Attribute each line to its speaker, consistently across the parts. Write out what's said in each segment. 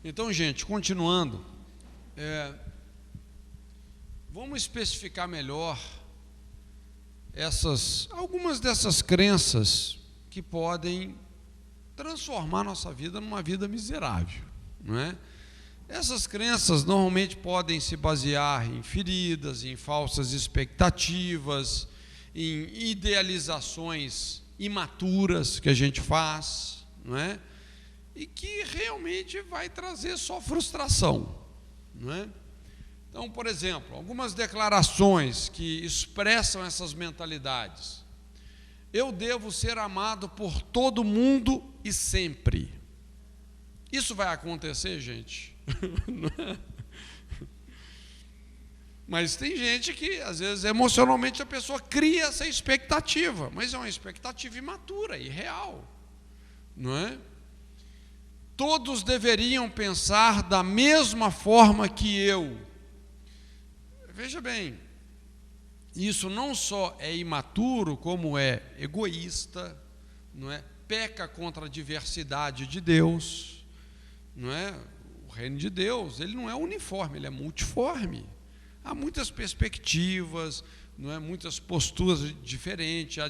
Speaker 1: Então, gente, continuando, vamos especificar melhor algumas dessas crenças que podem transformar nossa vida numa vida miserável, não é? Essas crenças normalmente podem se basear em feridas, em falsas expectativas, em idealizações imaturas que a gente faz, não é? E que realmente vai trazer só frustração, não é? Então, por exemplo, algumas declarações que expressam essas mentalidades. Eu devo ser amado por todo mundo e sempre. Isso vai acontecer, gente? Não é? Mas tem gente que, às vezes, emocionalmente a pessoa cria essa expectativa, mas é uma expectativa imatura, irreal, não é? Todos deveriam pensar da mesma forma que eu. Veja bem, isso não só é imaturo, como é egoísta, não é? Peca contra a diversidade de Deus, não é? O reino de Deus, ele não é uniforme, ele é multiforme. Há muitas perspectivas, não é? Muitas posturas diferentes,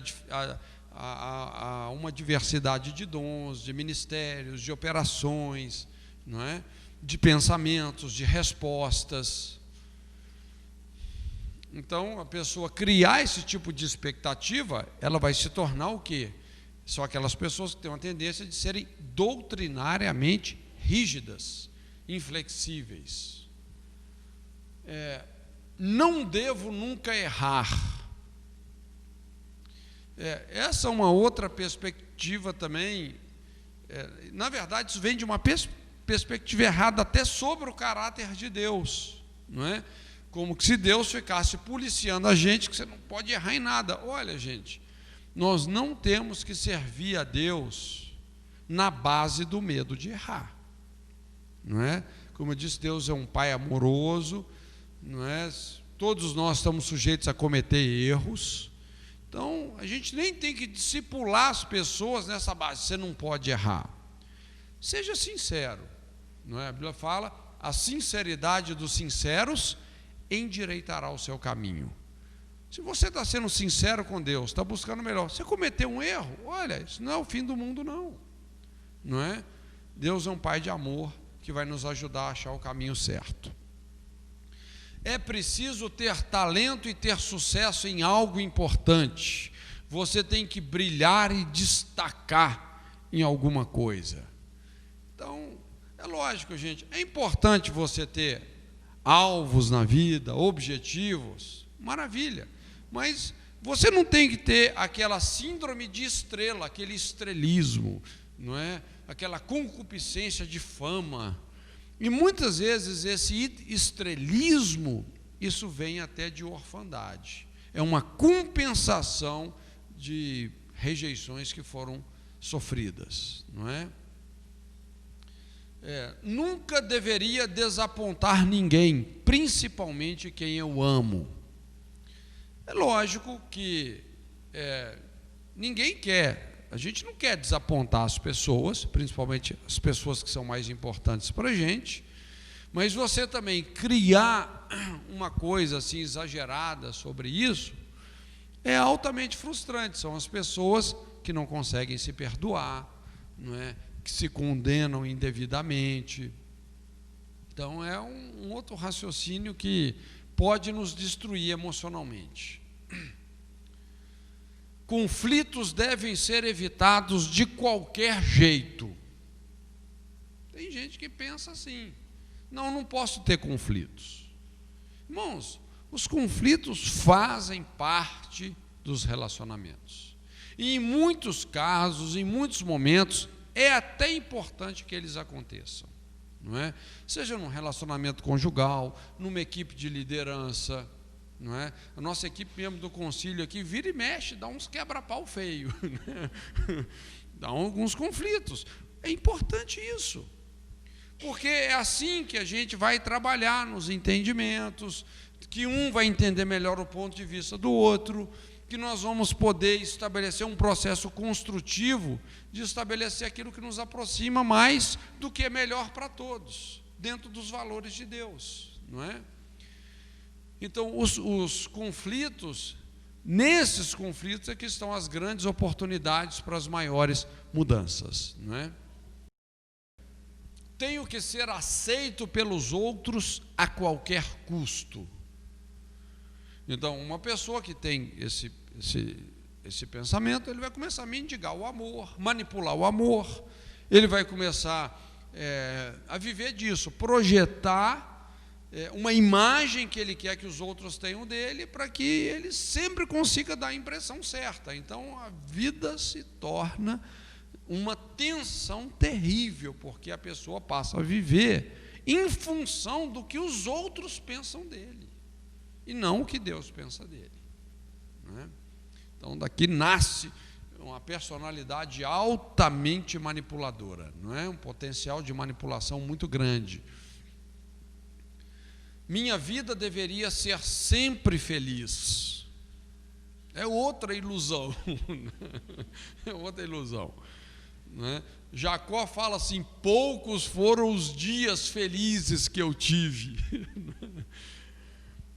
Speaker 1: há uma diversidade de dons, de ministérios, de operações, não é? De pensamentos, de respostas. Então, a pessoa criar esse tipo de expectativa, ela vai se tornar o quê? São aquelas pessoas que têm uma tendência de serem doutrinariamente rígidas, inflexíveis. Não devo nunca errar. Essa é uma outra perspectiva também. Na verdade, isso vem de uma perspectiva errada até sobre o caráter de Deus, não é? Como que se Deus ficasse policiando a gente, que você não pode errar em nada. Olha, gente, nós não temos que servir a Deus na base do medo de errar, não é? Como eu disse, Deus é um Pai amoroso, não é? Todos nós estamos sujeitos a cometer erros. Então, a gente nem tem que discipular as pessoas nessa base. Você não pode errar. Seja sincero, não é? A Bíblia fala: a sinceridade dos sinceros endireitará o seu caminho. Se você está sendo sincero com Deus, está buscando o melhor, você cometeu um erro, olha, isso não é o fim do mundo, não é? Deus é um Pai de amor que vai nos ajudar a achar o caminho certo. É preciso ter talento e ter sucesso em algo importante. Você tem que brilhar e destacar em alguma coisa. Então, é lógico, gente, é importante você ter alvos na vida, objetivos, maravilha. Mas você não tem que ter aquela síndrome de estrela, aquele estrelismo, não é? Aquela concupiscência de fama. E muitas vezes esse estrelismo, isso vem até de orfandade. É uma compensação de rejeições que foram sofridas, não é? Nunca deveria desapontar ninguém, principalmente quem eu amo. É lógico que ninguém quer, a gente não quer desapontar as pessoas, principalmente as pessoas que são mais importantes para a gente, mas você também criar uma coisa assim exagerada sobre isso é altamente frustrante. São as pessoas que não conseguem se perdoar, não é? Que se condenam indevidamente. Então, é um outro raciocínio que pode nos destruir emocionalmente. Conflitos devem ser evitados de qualquer jeito. Tem gente que pensa assim: não posso ter conflitos. Irmãos, os conflitos fazem parte dos relacionamentos. E em muitos casos, em muitos momentos, é até importante que eles aconteçam, não é? Seja num relacionamento conjugal, numa equipe de liderança, não é? A nossa equipe mesmo do concílio aqui vira e mexe, dá uns quebra-pau feio, né? Dá alguns conflitos. É importante isso, porque é assim que a gente vai trabalhar nos entendimentos, que um vai entender melhor o ponto de vista do outro, que nós vamos poder estabelecer um processo construtivo de estabelecer aquilo que nos aproxima mais do que é melhor para todos, dentro dos valores de Deus, não é? Então, os conflitos, nesses conflitos é que estão as grandes oportunidades para as maiores mudanças, não é? Tenho que ser aceito pelos outros a qualquer custo. Então, uma pessoa que tem esse pensamento, ele vai começar a mendigar o amor, manipular o amor, ele vai começar a viver disso, projetar uma imagem que ele quer que os outros tenham dele, para que ele sempre consiga dar a impressão certa. Então, a vida se torna uma tensão terrível, porque a pessoa passa a viver em função do que os outros pensam dele, e não o que Deus pensa dele, não é? Então, daqui nasce uma personalidade altamente manipuladora, não é? Um potencial de manipulação muito grande. Minha vida deveria ser sempre feliz. É outra ilusão. É outra ilusão, não é? Jacó fala assim: poucos foram os dias felizes que eu tive.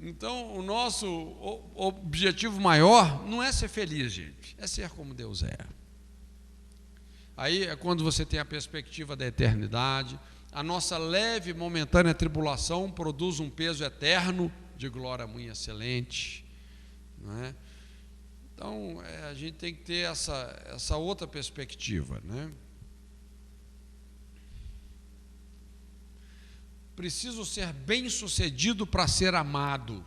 Speaker 1: Então, o nosso objetivo maior não é ser feliz, gente, é ser como Deus é. Aí é quando você tem a perspectiva da eternidade. A nossa leve e momentânea tribulação produz um peso eterno de glória muito excelente, não é? Então, a gente tem que ter essa outra perspectiva, né? Preciso ser bem-sucedido para ser amado.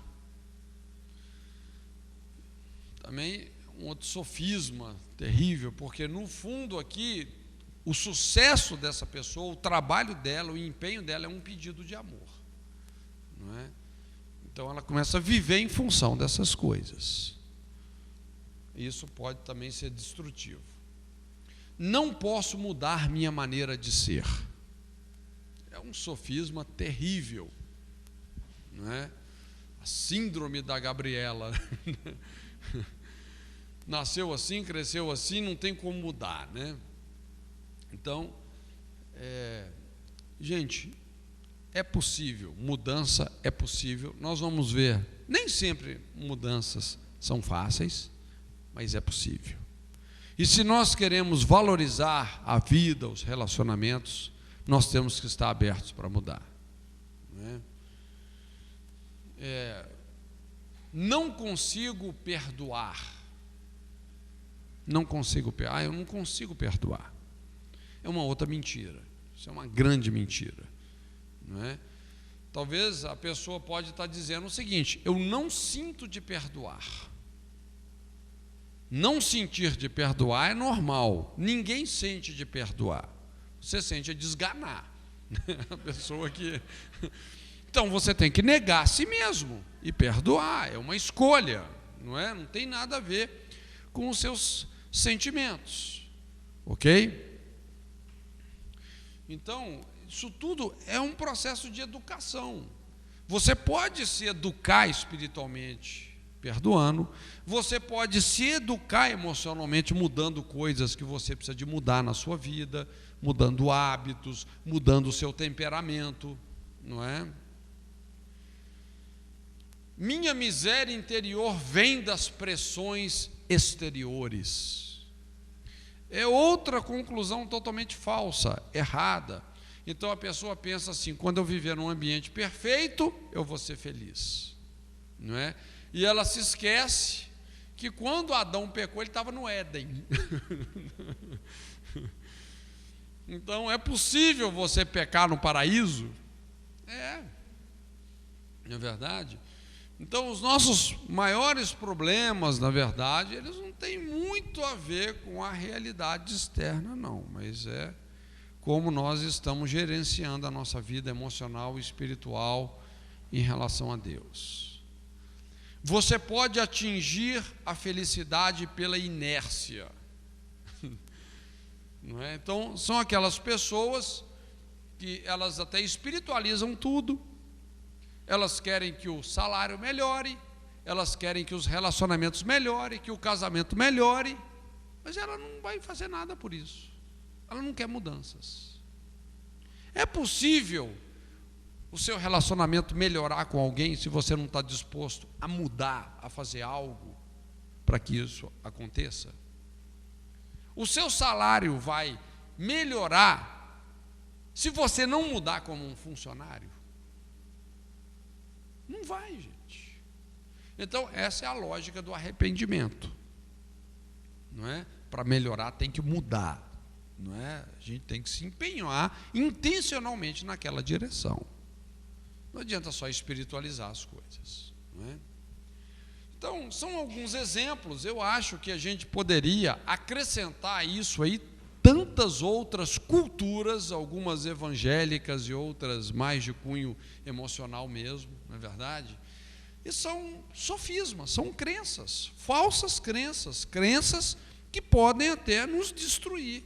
Speaker 1: Também um outro sofisma terrível, porque no fundo aqui, o sucesso dessa pessoa, o trabalho dela, o empenho dela é um pedido de amor, não é? Então ela começa a viver em função dessas coisas. Isso pode também ser destrutivo. Não posso mudar minha maneira de ser. É um sofisma terrível, não é? A síndrome da Gabriela. Nasceu assim, cresceu assim, não tem como mudar, né? Então, gente, é possível, mudança é possível. Nós vamos ver, nem sempre mudanças são fáceis, mas é possível. E se nós queremos valorizar a vida, os relacionamentos, nós temos que estar abertos para mudar, não é? Não consigo perdoar. Não consigo perdoar. Eu não consigo perdoar. É uma outra mentira. Isso é uma grande mentira, não é? Talvez a pessoa pode estar dizendo o seguinte: eu não sinto de perdoar. Não sentir de perdoar é normal. Ninguém sente de perdoar. Você sente de desganar a pessoa que... Então você tem que negar a si mesmo e perdoar. É uma escolha, não é? Não tem nada a ver com os seus sentimentos, ok? Então, isso tudo é um processo de educação. Você pode se educar espiritualmente perdoando, você pode se educar emocionalmente mudando coisas que você precisa de mudar na sua vida, mudando hábitos, mudando o seu temperamento, não é? Minha miséria interior vem das pressões exteriores. É outra conclusão totalmente falsa, errada. Então a pessoa pensa assim: quando eu viver num ambiente perfeito, eu vou ser feliz, não é? E ela se esquece que quando Adão pecou, ele estava no Éden. Então, é possível você pecar no paraíso? Não é verdade? Então, os nossos maiores problemas, na verdade, eles não têm muito a ver com a realidade externa, não, mas é como nós estamos gerenciando a nossa vida emocional e espiritual em relação a Deus. Você pode atingir a felicidade pela inércia, não é? Então, são aquelas pessoas que elas até espiritualizam tudo, elas querem que o salário melhore, elas querem que os relacionamentos melhorem, que o casamento melhore, mas ela não vai fazer nada por isso. Ela não quer mudanças. É possível o seu relacionamento melhorar com alguém se você não está disposto a mudar, a fazer algo para que isso aconteça? O seu salário vai melhorar se você não mudar como um funcionário? Não vai, gente. Então, essa é a lógica do arrependimento, não é? Para melhorar tem que mudar, não é? A gente tem que se empenhar intencionalmente naquela direção. Não adianta só espiritualizar as coisas, não é? Então, são alguns exemplos. Eu acho que a gente poderia acrescentar a isso aí tantas outras culturas, algumas evangélicas e outras mais de cunho emocional mesmo, não é verdade? E são sofismas, são crenças, falsas crenças, crenças que podem até nos destruir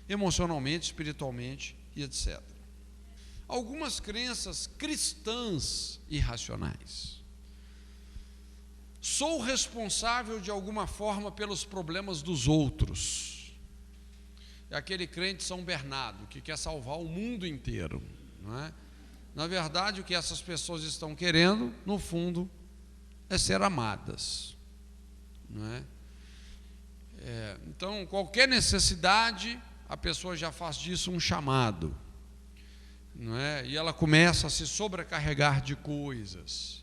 Speaker 1: emocionalmente, espiritualmente e etc. Algumas crenças cristãs irracionais. Sou responsável de alguma forma pelos problemas dos outros. É aquele crente São Bernardo que quer salvar o mundo inteiro, não é? Na verdade, o que essas pessoas estão querendo, no fundo, é ser amadas, não é? Então, qualquer necessidade, a pessoa já faz disso um chamado, não é? E ela começa a se sobrecarregar de coisas.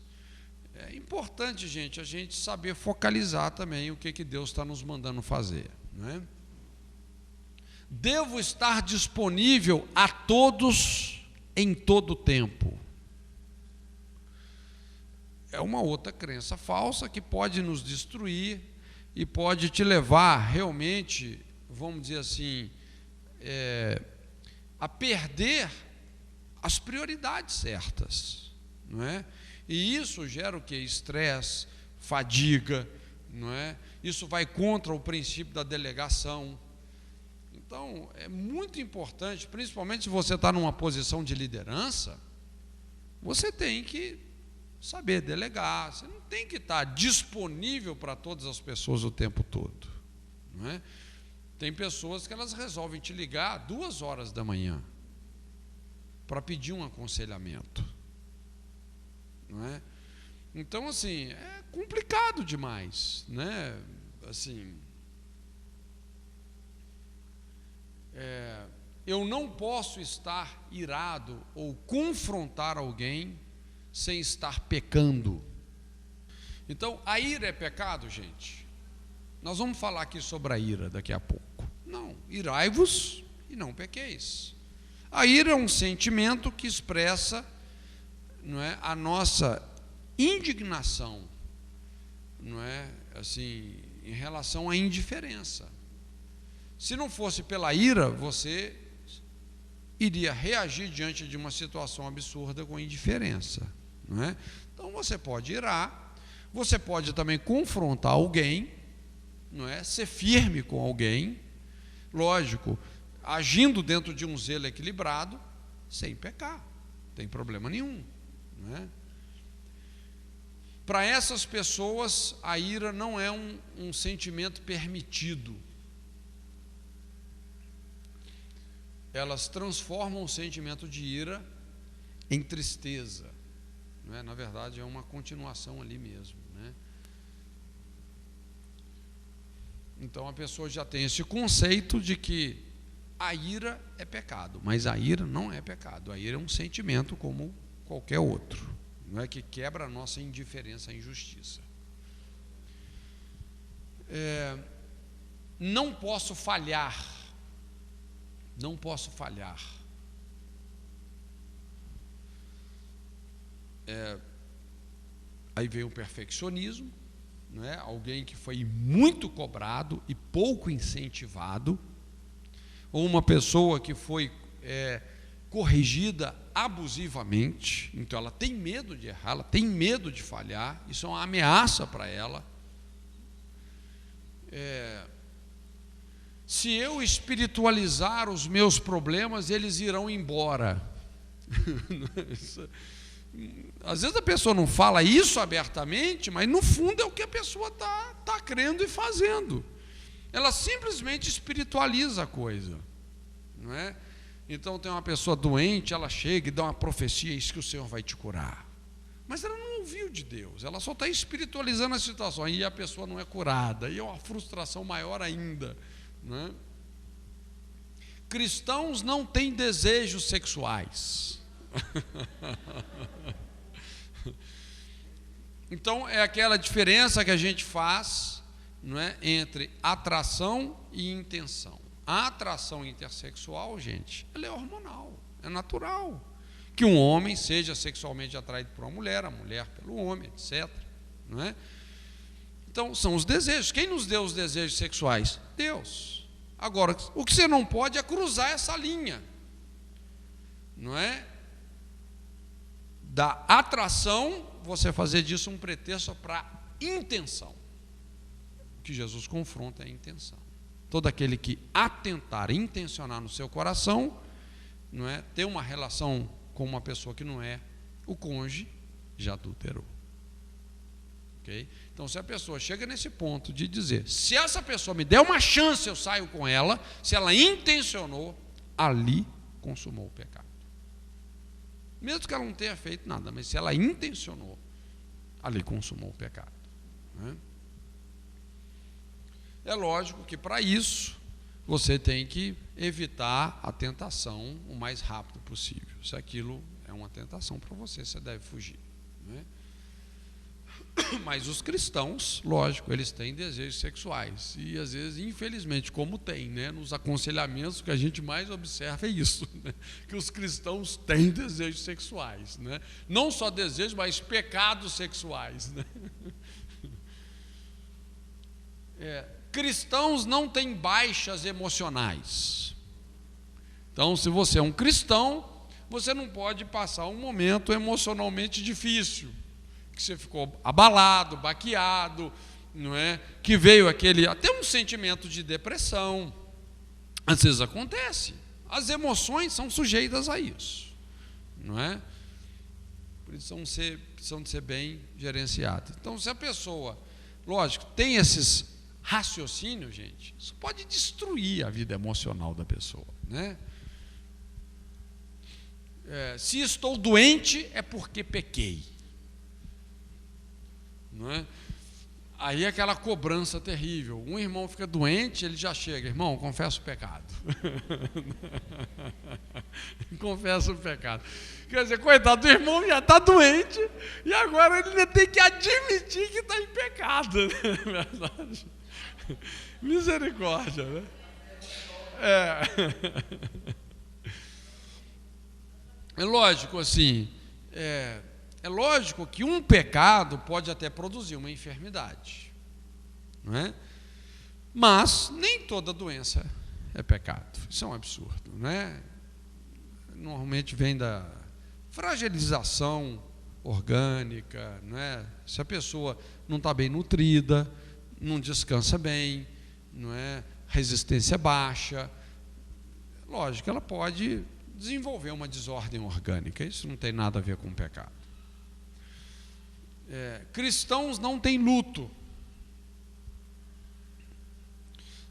Speaker 1: É importante, gente, a gente saber focalizar também o que Deus está nos mandando fazer, não é? Devo estar disponível a todos em todo tempo. É uma outra crença falsa que pode nos destruir e pode te levar realmente, vamos dizer assim, a perder as prioridades certas, não é? E isso gera o quê? Estresse, fadiga, não é? Isso vai contra o princípio da delegação. Então, é muito importante, principalmente se você está numa posição de liderança, você tem que saber delegar, você não tem que estar disponível para todas as pessoas o tempo todo, não é? Tem pessoas que elas resolvem te ligar 2 horas da manhã para pedir um aconselhamento, não é? Então, assim, é complicado demais, né? Assim, eu não posso estar irado ou confrontar alguém sem estar pecando. Então, a ira é pecado, gente? Nós vamos falar aqui sobre a ira daqui a pouco. Não, irai-vos e não pequeis. A ira é um sentimento que expressa, não é, a nossa indignação, não é, assim, em relação à indiferença. Se não fosse pela ira, você iria reagir diante de uma situação absurda com indiferença, não é? Então você pode irar, você pode também confrontar alguém, não é? Ser firme com alguém, lógico, agindo dentro de um zelo equilibrado, sem pecar, não tem problema nenhum, não é? Para essas pessoas, a ira não é um sentimento permitido. Elas transformam o sentimento de ira em tristeza, não é? Na verdade, é uma continuação ali mesmo, né? Então a pessoa já tem esse conceito de que a ira é pecado, mas a ira não é pecado. A ira é um sentimento como qualquer outro, não é, que quebra a nossa indiferença à injustiça. Não posso falhar. Não posso falhar. Aí vem o perfeccionismo, não é? Alguém que foi muito cobrado e pouco incentivado, ou uma pessoa que foi corrigida abusivamente, então ela tem medo de errar, ela tem medo de falhar, isso é uma ameaça para ela. Se eu espiritualizar os meus problemas, eles irão embora. Às vezes a pessoa não fala isso abertamente, mas no fundo é o que a pessoa está crendo e fazendo. Ela simplesmente espiritualiza a coisa, não é? Então tem uma pessoa doente, ela chega e dá uma profecia, isso que o Senhor vai te curar. Mas ela não ouviu de Deus, ela só está espiritualizando a situação, e a pessoa não é curada, e é uma frustração maior ainda, não é? Cristãos não têm desejos sexuais. Então é aquela diferença que a gente faz, não é, entre atração e intenção. A atração intersexual, gente, ela é hormonal, é natural. Que um homem seja sexualmente atraído por uma mulher, a mulher pelo homem, etc. Não é? Então são os desejos. Quem nos deu os desejos sexuais? Deus. Agora, o que você não pode é cruzar essa linha, não é? Da atração, você fazer disso um pretexto para intenção. O que Jesus confronta é a intenção. Todo aquele que atentar, intencionar no seu coração, não é, ter uma relação com uma pessoa que não é o cônjuge, já adulterou. Okay? Então, se a pessoa chega nesse ponto de dizer, se essa pessoa me der uma chance, eu saio com ela, se ela intencionou, ali consumou o pecado. Mesmo que ela não tenha feito nada, mas se ela intencionou, ali consumou o pecado. Né? É lógico que para isso você tem que evitar a tentação o mais rápido possível. Se aquilo é uma tentação para você, você deve fugir. Né? Mas os cristãos, lógico, eles têm desejos sexuais. E às vezes, infelizmente, como tem, né? Nos aconselhamentos, o que a gente mais observa é isso, né? Que os cristãos têm desejos sexuais, né? Não só desejos, mas pecados sexuais, né? Cristãos não têm baixas emocionais. Então, se você é um cristão, você não pode passar um momento emocionalmente difícil, que você ficou abalado, baqueado, não é? Que veio até um sentimento de depressão. Às vezes acontece. As emoções são sujeitas a isso, não é? Por isso precisam de ser bem gerenciadas. Então, se a pessoa, lógico, tem esses raciocínios, gente, isso pode destruir a vida emocional da pessoa, né? Se estou doente é porque pequei. Não é? Aí é aquela cobrança terrível. Um irmão fica doente, ele já chega, irmão, confessa o pecado. Confessa o pecado. Quer dizer, coitado do irmão, já está doente, e agora ele tem que admitir que está em pecado. Não é verdade? Misericórdia, né? É lógico, assim, é lógico que um pecado pode até produzir uma enfermidade, não é? Mas nem toda doença é pecado. Isso é um absurdo, não é? Normalmente vem da fragilização orgânica, não é? Se a pessoa não está bem nutrida, não descansa bem, não é? Resistência baixa, lógico, ela pode desenvolver uma desordem orgânica. Isso não tem nada a ver com pecado. Cristãos não têm luto.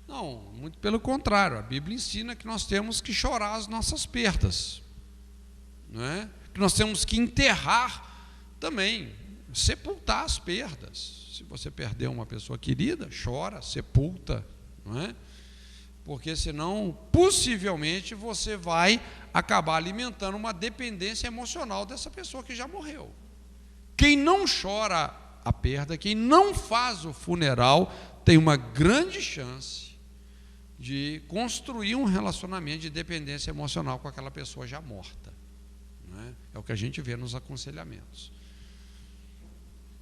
Speaker 1: Não, muito pelo contrário. A Bíblia ensina que nós temos que chorar as nossas perdas, não é? Que nós temos que enterrar também, sepultar as perdas. Se você perdeu uma pessoa querida, chora, sepulta, não é? Porque senão, possivelmente, você vai acabar alimentando uma dependência emocional dessa pessoa que já morreu. Quem não chora a perda, quem não faz o funeral, tem uma grande chance de construir um relacionamento de dependência emocional com aquela pessoa já morta. Não é? É o que a gente vê nos aconselhamentos.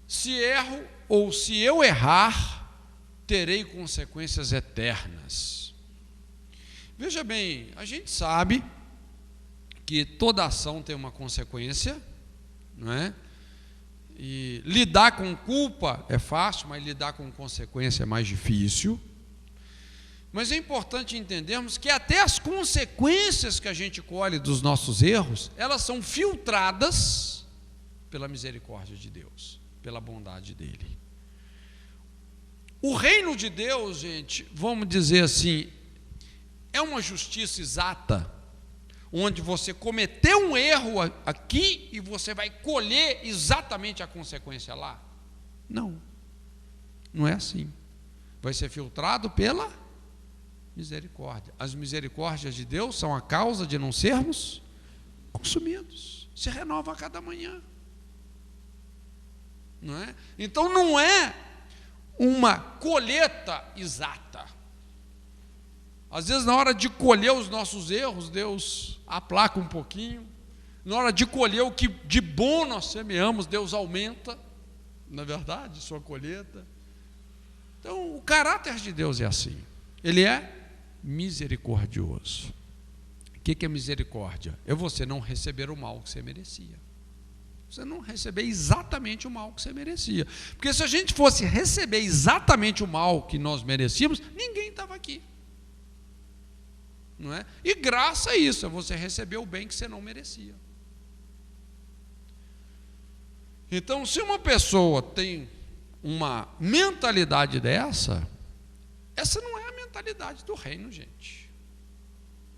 Speaker 1: Se erro ou se eu errar, terei consequências eternas. Veja bem, a gente sabe que toda ação tem uma consequência, não é? E lidar com culpa é fácil, mas lidar com consequência é mais difícil. Mas é importante entendermos que até as consequências que a gente colhe dos nossos erros, elas são filtradas pela misericórdia de Deus, pela bondade dele. O reino de Deus, gente, vamos dizer assim, é uma justiça exata, onde você cometeu um erro aqui e você vai colher exatamente a consequência lá? Não, não é assim. Vai ser filtrado pela misericórdia. As misericórdias de Deus são a causa de não sermos consumidos. Se renova a cada manhã. Não é? Então não é uma colheita exata. Às vezes, na hora de colher os nossos erros, Deus aplaca um pouquinho. Na hora de colher o que de bom nós semeamos, Deus aumenta, na verdade, sua colheita. Então, o caráter de Deus é assim. Ele é misericordioso. O que é misericórdia? É você não receber o mal que você merecia. Você não receber exatamente o mal que você merecia. Porque se a gente fosse receber exatamente o mal que nós merecíamos, ninguém estava aqui. Não é? E graça a isso, é você receber o bem que você não merecia. Então, se uma pessoa tem uma mentalidade dessa, essa não é a mentalidade do reino, gente.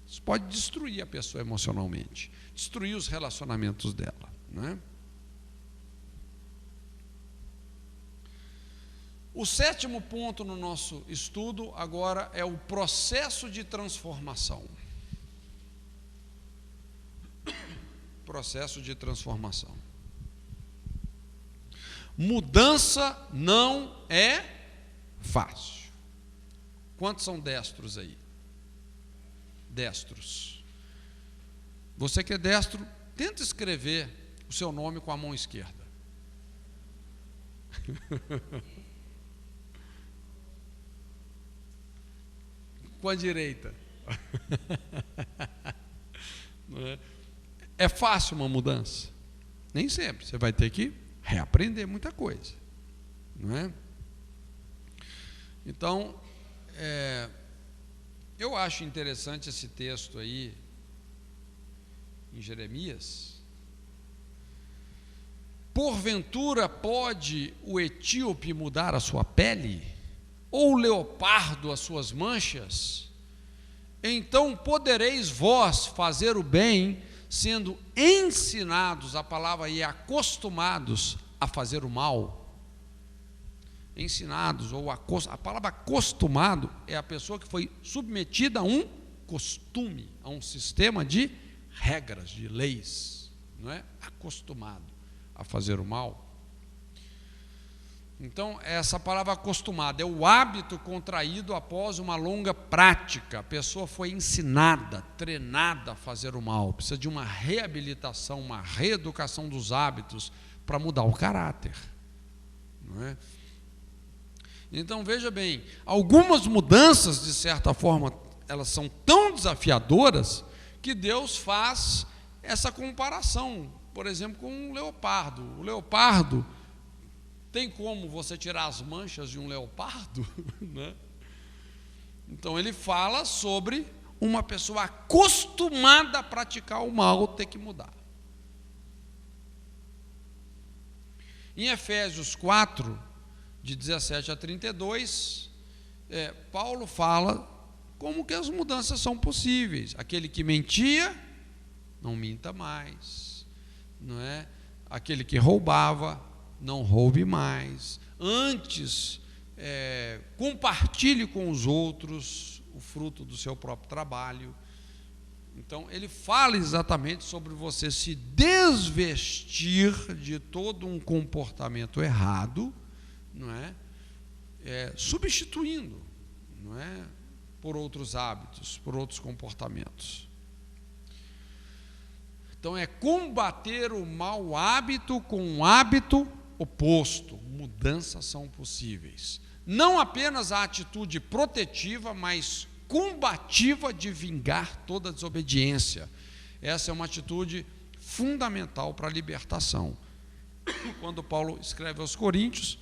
Speaker 1: Isso pode destruir a pessoa emocionalmente, destruir os relacionamentos dela, não é? O sétimo ponto no nosso estudo agora é o processo de transformação. Processo de transformação. Mudança não é fácil. Quantos são destros aí? Destros. Você que é destro, tenta escrever o seu nome com a mão esquerda. Com a direita. Não é? É fácil uma mudança? Nem sempre. Você vai ter que reaprender muita coisa, não é? Então, eu acho interessante esse texto aí em Jeremias. Porventura pode o etíope mudar a sua pele? Ou o leopardo as suas manchas? Então podereis vós fazer o bem, sendo ensinados, a palavra aí é acostumados a fazer o mal. Ensinados, ou a palavra acostumado é a pessoa que foi submetida a um costume, a um sistema de regras, de leis, não é? Acostumado a fazer o mal. Então, essa palavra acostumada é o hábito contraído após uma longa prática. A pessoa foi ensinada, treinada a fazer o mal. Precisa de uma reabilitação, uma reeducação dos hábitos para mudar o caráter, não é? Então, veja bem, algumas mudanças, de certa forma, elas são tão desafiadoras que Deus faz essa comparação, por exemplo, com um leopardo. O leopardo, tem como você tirar as manchas de um leopardo? Né? Então ele fala sobre uma pessoa acostumada a praticar o mal ter que mudar. Em Efésios 4, de 17 a 32, Paulo fala como que as mudanças são possíveis. Aquele que mentia, não minta mais, não é? Aquele que roubava, não roube mais. Antes, compartilhe com os outros o fruto do seu próprio trabalho. Então, ele fala exatamente sobre você se desvestir de todo um comportamento errado, não é? Substituindo, não é? Por outros hábitos, por outros comportamentos. Então, é combater o mau hábito com um hábito oposto. Mudanças são possíveis. Não apenas a atitude protetiva, mas combativa de vingar toda desobediência. Essa é uma atitude fundamental para a libertação. Quando Paulo escreve aos Coríntios,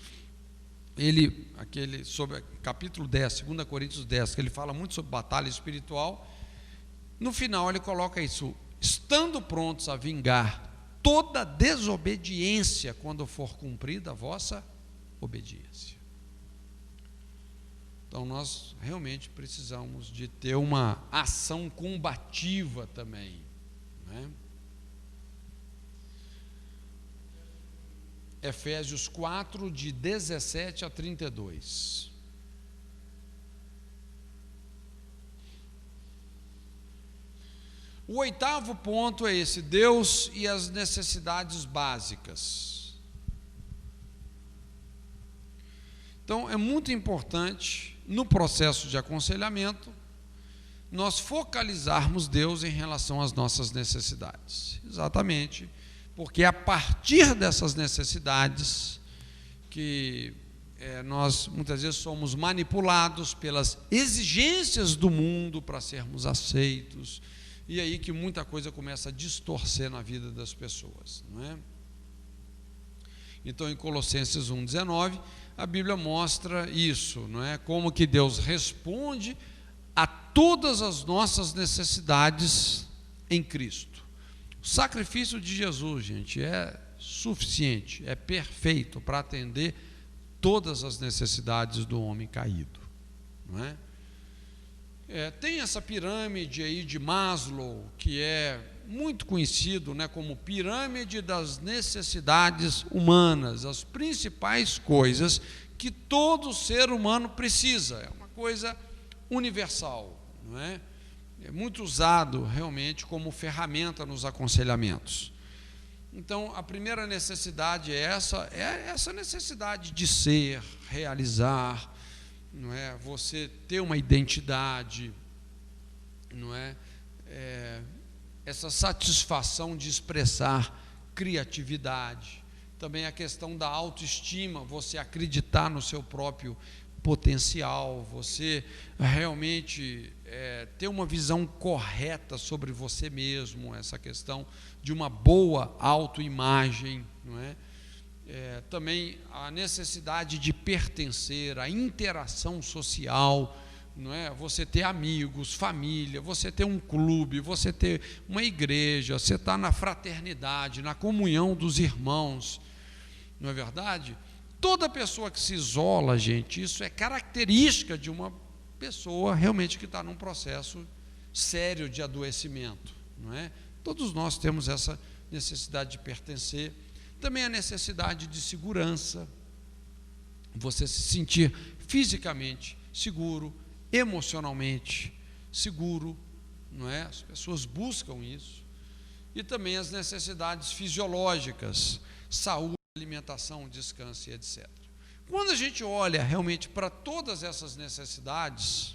Speaker 1: sobre capítulo 10, 2 Coríntios 10, que ele fala muito sobre batalha espiritual, no final ele coloca isso: estando prontos a vingar toda desobediência quando for cumprida a vossa obediência. Então nós realmente precisamos de ter uma ação combativa também, né? Efésios 4, de 17 a 32. O oitavo ponto é esse: Deus e as necessidades básicas. Então é muito importante, no processo de aconselhamento, nós focalizarmos Deus em relação às nossas necessidades. Exatamente, porque é a partir dessas necessidades que nós muitas vezes somos manipulados pelas exigências do mundo para sermos aceitos, e aí que muita coisa começa a distorcer na vida das pessoas, não é? Então, em Colossenses 1,19, a Bíblia mostra isso, não é? Como que Deus responde a todas as nossas necessidades em Cristo. O sacrifício de Jesus, gente, é suficiente, é perfeito para atender todas as necessidades do homem caído, não é? Tem essa pirâmide aí de Maslow, que é muito conhecido, né, como pirâmide das necessidades humanas, as principais coisas que todo ser humano precisa. É uma coisa universal, não é? É muito usado realmente como ferramenta nos aconselhamentos. Então, a primeira necessidade é essa necessidade de ser, realizar, não é? Você ter uma identidade, não é? Essa satisfação de expressar criatividade. Também a questão da autoestima, você acreditar no seu próprio potencial, você realmente ter uma visão correta sobre você mesmo, essa questão de uma boa autoimagem, não é? Também a necessidade de pertencer, a interação social, não é? Você ter amigos, família, você ter um clube, você ter uma igreja, você estar na fraternidade, na comunhão dos irmãos, não é verdade? Toda pessoa que se isola, gente, isso é característica de uma pessoa realmente que está num processo sério de adoecimento, não é? Todos nós temos essa necessidade de pertencer. Também a necessidade de segurança, você se sentir fisicamente seguro, emocionalmente seguro, não é? As pessoas buscam isso. E também as necessidades fisiológicas, saúde, alimentação, descanso e etc. Quando a gente olha realmente para todas essas necessidades,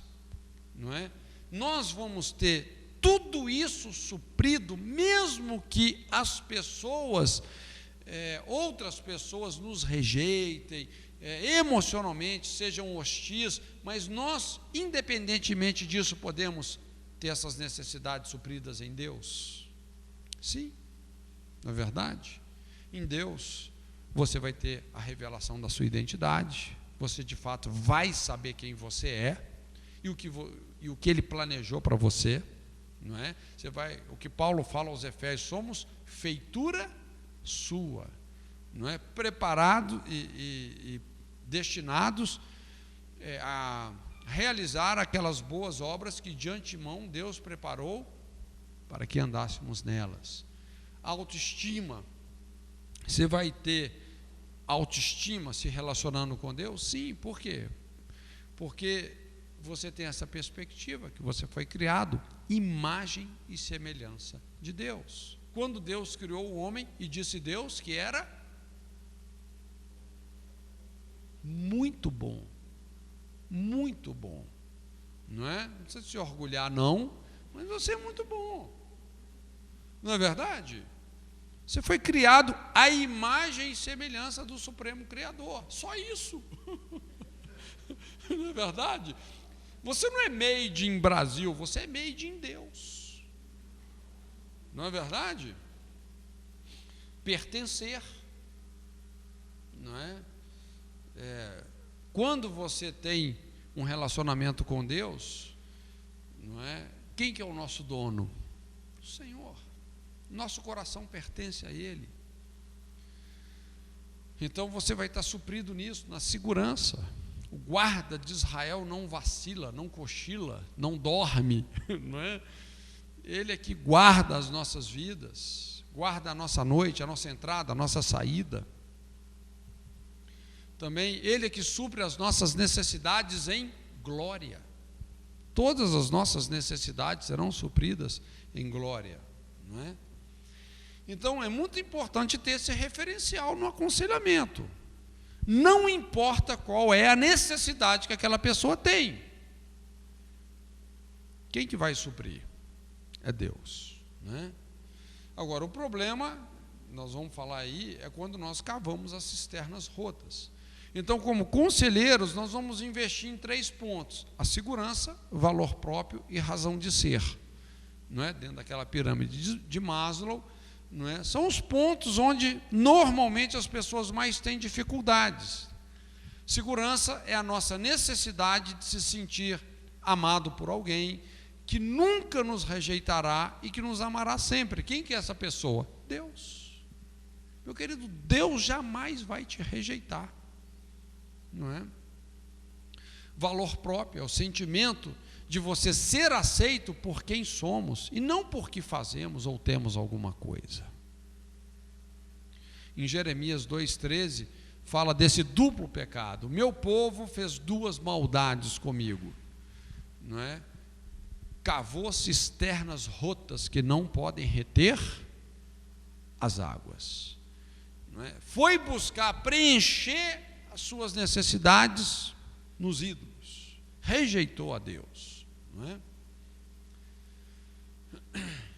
Speaker 1: não é? Nós vamos ter tudo isso suprido, mesmo que as pessoas, outras pessoas nos rejeitem, emocionalmente sejam hostis, mas nós, independentemente disso, podemos ter essas necessidades supridas em Deus? Sim, não é verdade? Em Deus você vai ter a revelação da sua identidade, você de fato vai saber quem você é e o que Ele planejou para você, não é? O que Paulo fala aos Efésios, somos feitura sua, não é? Preparados e destinados a realizar aquelas boas obras que de antemão Deus preparou para que andássemos nelas. Autoestima, você vai ter autoestima se relacionando com Deus? Sim, por quê? Porque você tem essa perspectiva que você foi criado imagem e semelhança de Deus. Quando Deus criou o homem, e disse Deus que era muito bom, não é? Não precisa se orgulhar não, mas você é muito bom, não é verdade? Você foi criado à imagem e semelhança do Supremo Criador, só isso. Não é verdade? Você não é made in Brasil, você é made in Deus, não é verdade? Pertencer, não é? Quando você tem um relacionamento com Deus, não é? Quem que é o nosso dono? O Senhor. Nosso coração pertence a Ele. Então você vai estar suprido nisso, na segurança. O guarda de Israel não vacila, não cochila, não dorme, não é? Ele é que guarda as nossas vidas, guarda a nossa noite, a nossa entrada, a nossa saída. Também Ele é que supre as nossas necessidades em glória. Todas as nossas necessidades serão supridas em glória, não é? Então é muito importante ter esse referencial no aconselhamento. Não importa qual é a necessidade que aquela pessoa tem. Quem que vai suprir? É Deus, né? Agora, o problema, nós vamos falar aí, é quando nós cavamos as cisternas rotas. Então, como conselheiros, nós vamos investir em 3 pontos: a segurança, valor próprio e razão de ser, não é? Dentro daquela pirâmide de Maslow, não é? São os pontos onde normalmente as pessoas mais têm dificuldades. Segurança é a nossa necessidade de se sentir amado por alguém que nunca nos rejeitará e que nos amará sempre. Quem que é essa pessoa? Deus. Meu querido, Deus jamais vai te rejeitar, não é? Valor próprio é o sentimento de você ser aceito por quem somos e não por que fazemos ou temos alguma coisa. Em Jeremias 2,13 fala desse duplo pecado: meu povo fez 2 maldades comigo, não é? Cavou cisternas rotas que não podem reter as águas, não é? Foi buscar preencher as suas necessidades nos ídolos, rejeitou a Deus, não é?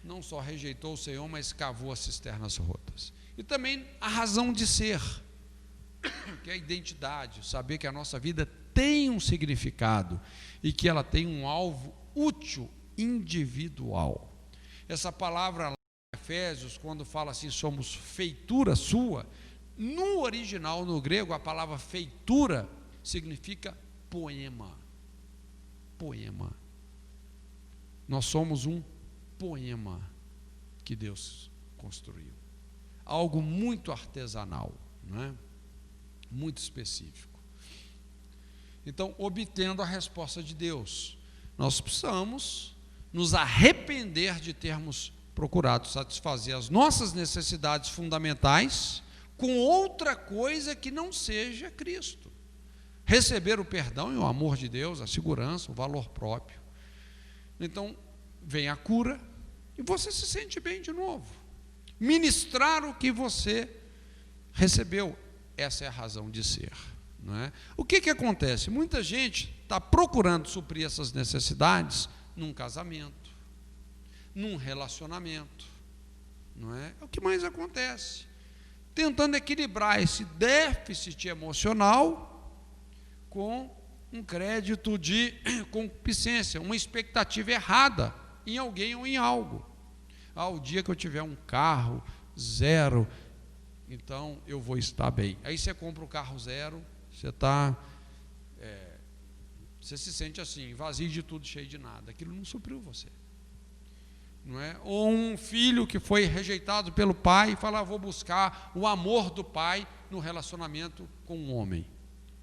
Speaker 1: Não só rejeitou o Senhor, mas cavou as cisternas rotas. E também a razão de ser, que é a identidade, saber que a nossa vida tem um significado e que ela tem um alvo útil, individual. Essa palavra lá em Efésios, quando fala assim, somos feitura sua, no original, no grego, a palavra feitura significa poema. Poema. Nós somos um poema que Deus construiu. Algo muito artesanal, não é? Muito específico. Então, obtendo a resposta de Deus, nós precisamos nos arrepender de termos procurado satisfazer as nossas necessidades fundamentais com outra coisa que não seja Cristo. Receber o perdão e o amor de Deus, a segurança, o valor próprio. Então, vem a cura e você se sente bem de novo. Ministrar o que você recebeu, essa é a razão de ser, não é? O que acontece? Muita gente está procurando suprir essas necessidades num casamento, num relacionamento, não é? É o que mais acontece. Tentando equilibrar esse déficit emocional com um crédito de concupiscência, uma expectativa errada em alguém ou em algo. O dia que eu tiver um carro zero, então eu vou estar bem. Aí você compra o carro zero, você se sente assim, vazio de tudo, cheio de nada. Aquilo não supriu você, não é? Ou um filho que foi rejeitado pelo pai e fala, vou buscar o amor do pai no relacionamento com um homem.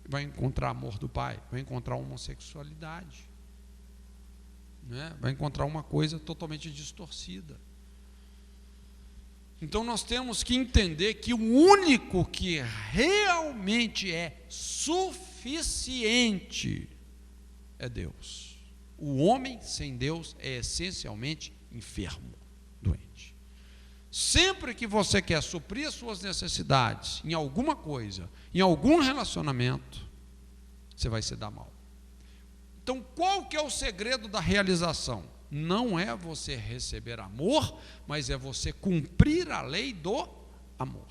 Speaker 1: Vai encontrar amor do pai, vai encontrar homossexualidade, não é? Vai encontrar uma coisa totalmente distorcida. Então nós temos que entender que o único que realmente é suficiente é Deus. O homem sem Deus é essencialmente enfermo, doente. Sempre que você quer suprir as suas necessidades em alguma coisa, em algum relacionamento, você vai se dar mal. Então, qual que é o segredo da realização? Não é você receber amor, mas é você cumprir a lei do amor.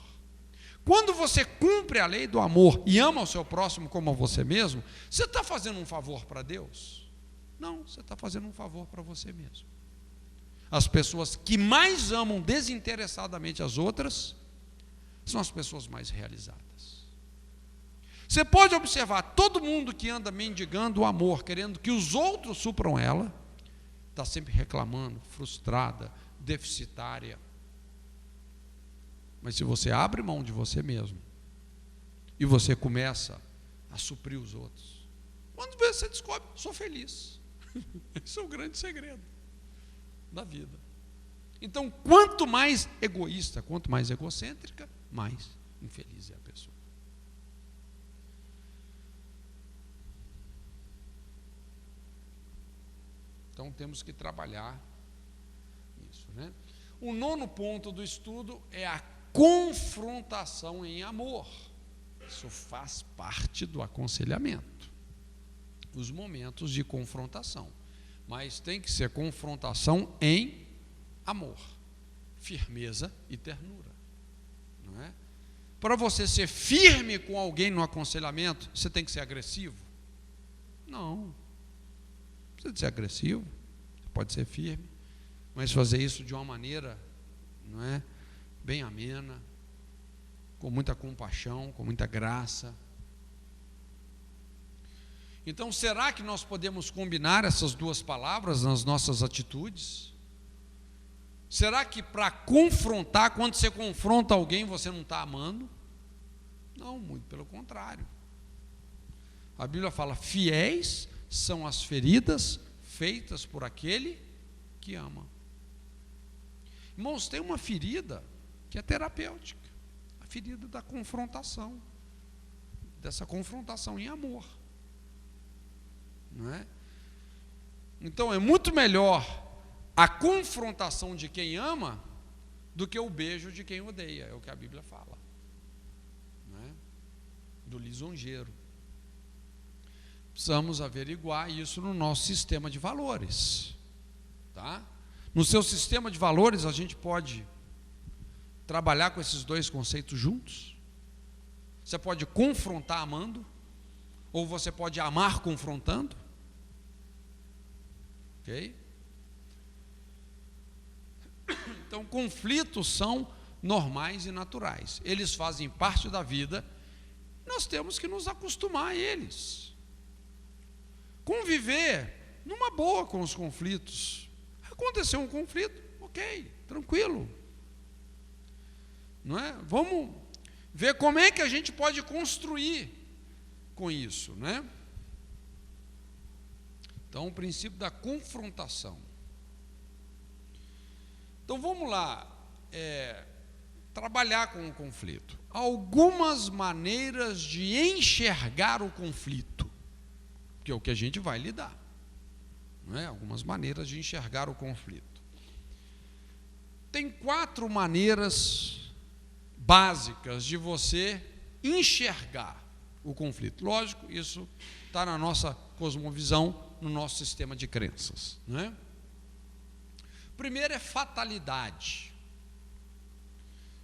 Speaker 1: Quando você cumpre a lei do amor e ama o seu próximo como a você mesmo, você está fazendo um favor para Deus? Não, você está fazendo um favor para você mesmo. As pessoas que mais amam desinteressadamente as outras são as pessoas mais realizadas. Você pode observar, todo mundo que anda mendigando o amor, querendo que os outros supram ela, está sempre reclamando, frustrada, deficitária, Mas se você abre mão de você mesmo e você começa a suprir os outros, quando você descobre, sou feliz. Esse é o grande segredo da vida. Então, quanto mais egoísta, quanto mais egocêntrica, mais infeliz é a pessoa. Então, temos que trabalhar isso, né? O 9º ponto do estudo é a confrontação em amor. Isso faz parte do aconselhamento, os momentos de confrontação, mas tem que ser confrontação em amor, firmeza e ternura, não é? Para você ser firme com alguém no aconselhamento, você tem que ser agressivo? Não, não precisa ser agressivo, você pode ser firme, mas fazer isso de uma maneira, não é, bem amena, com muita compaixão, com muita graça. Então, será que nós podemos combinar essas duas palavras nas nossas atitudes? Será que para confrontar, quando você confronta alguém, você não está amando? Não, muito pelo contrário. A Bíblia fala: fiéis são as feridas feitas por aquele que ama. Irmãos, tem uma ferida que é terapêutica, a ferida da confrontação, dessa confrontação em amor, não é? Então é muito melhor a confrontação de quem ama do que o beijo de quem odeia, é o que a Bíblia fala, não é? Do lisonjeiro. Precisamos averiguar isso no nosso sistema de valores, tá? No seu sistema de valores, a gente pode trabalhar com esses dois conceitos juntos. Você pode confrontar amando, ou você pode amar confrontando. Ok? Então, conflitos são normais e naturais. Eles fazem parte da vida. Nós temos que nos acostumar a eles. Conviver numa boa com os conflitos. Aconteceu um conflito, ok, tranquilo. Não é? Vamos ver como é que a gente pode construir com isso, né? Então, o princípio da confrontação. Então, vamos lá, trabalhar com o conflito. Algumas maneiras de enxergar o conflito, que é o que a gente vai lidar, não é? Algumas maneiras de enxergar o conflito. Tem 4 maneiras básicas de você enxergar o conflito. Lógico, isso está na nossa cosmovisão, no nosso sistema de crenças, não é? Primeiro é fatalidade.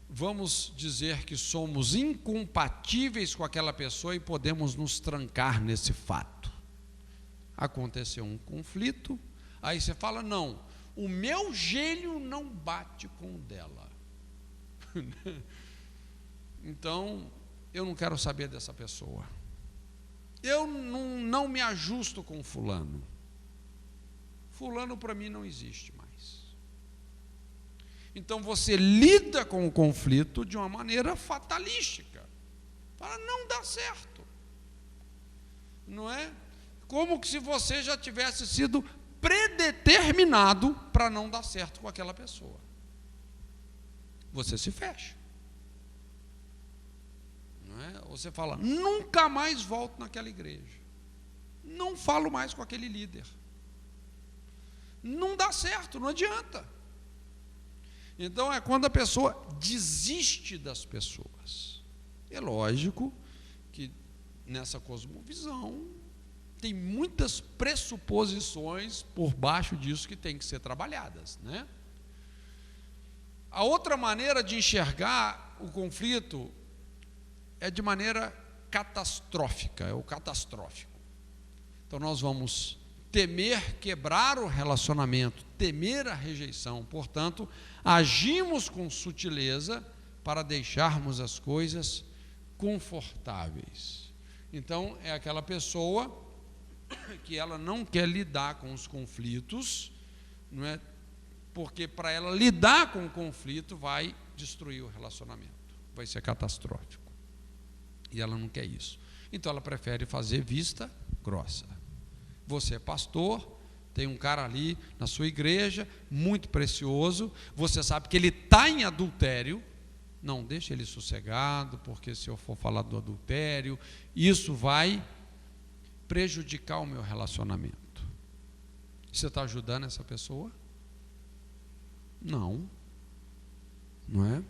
Speaker 1: Vamos dizer que somos incompatíveis com aquela pessoa e podemos nos trancar nesse fato. Aconteceu um conflito, aí você fala: não, o meu gênio não bate com o dela. Então, eu não quero saber dessa pessoa. Eu não me ajusto com fulano. Fulano para mim não existe mais. Então você lida com o conflito de uma maneira fatalística. Fala: não dá certo. Não é? Como que se você já tivesse sido predeterminado para não dar certo com aquela pessoa. Você se fecha. Não é? Você fala: nunca mais volto naquela igreja. Não falo mais com aquele líder. Não dá certo, não adianta. Então é quando a pessoa desiste das pessoas. É lógico que nessa cosmovisão tem muitas pressuposições por baixo disso que tem que ser trabalhadas, né? A outra maneira de enxergar o conflito é de maneira catastrófica, é o catastrófico. Então nós vamos temer quebrar o relacionamento, temer a rejeição, portanto, agimos com sutileza para deixarmos as coisas confortáveis. Então, é aquela pessoa que ela não quer lidar com os conflitos, não é? porque para ela lidar com o conflito vai destruir o relacionamento, vai ser catastrófico. E ela não quer isso. Então ela prefere fazer vista grossa. Você é pastor, tem um cara ali na sua igreja, muito precioso, você sabe que ele está em adultério, não, deixa ele sossegado, porque se eu for falar do adultério, isso vai prejudicar o meu relacionamento. Você está ajudando essa pessoa? Não. Não é?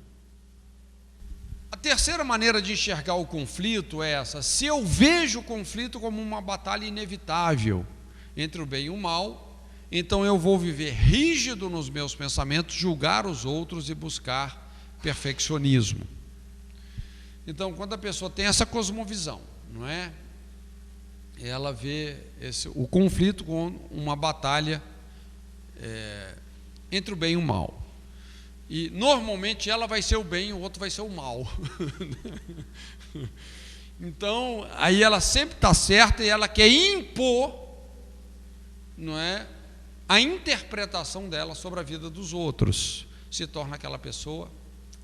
Speaker 1: A terceira maneira de enxergar o conflito é essa: se eu vejo o conflito como uma batalha inevitável entre o bem e o mal, então eu vou viver rígido nos meus pensamentos, julgar os outros e buscar perfeccionismo. Então, quando a pessoa tem essa cosmovisão, não é? Ela vê o conflito como uma batalha entre o bem e o mal. E normalmente ela vai ser o bem e o outro vai ser o mal. Então, aí ela sempre está certa e ela quer impor, não é, a interpretação dela sobre a vida dos outros. Se torna aquela pessoa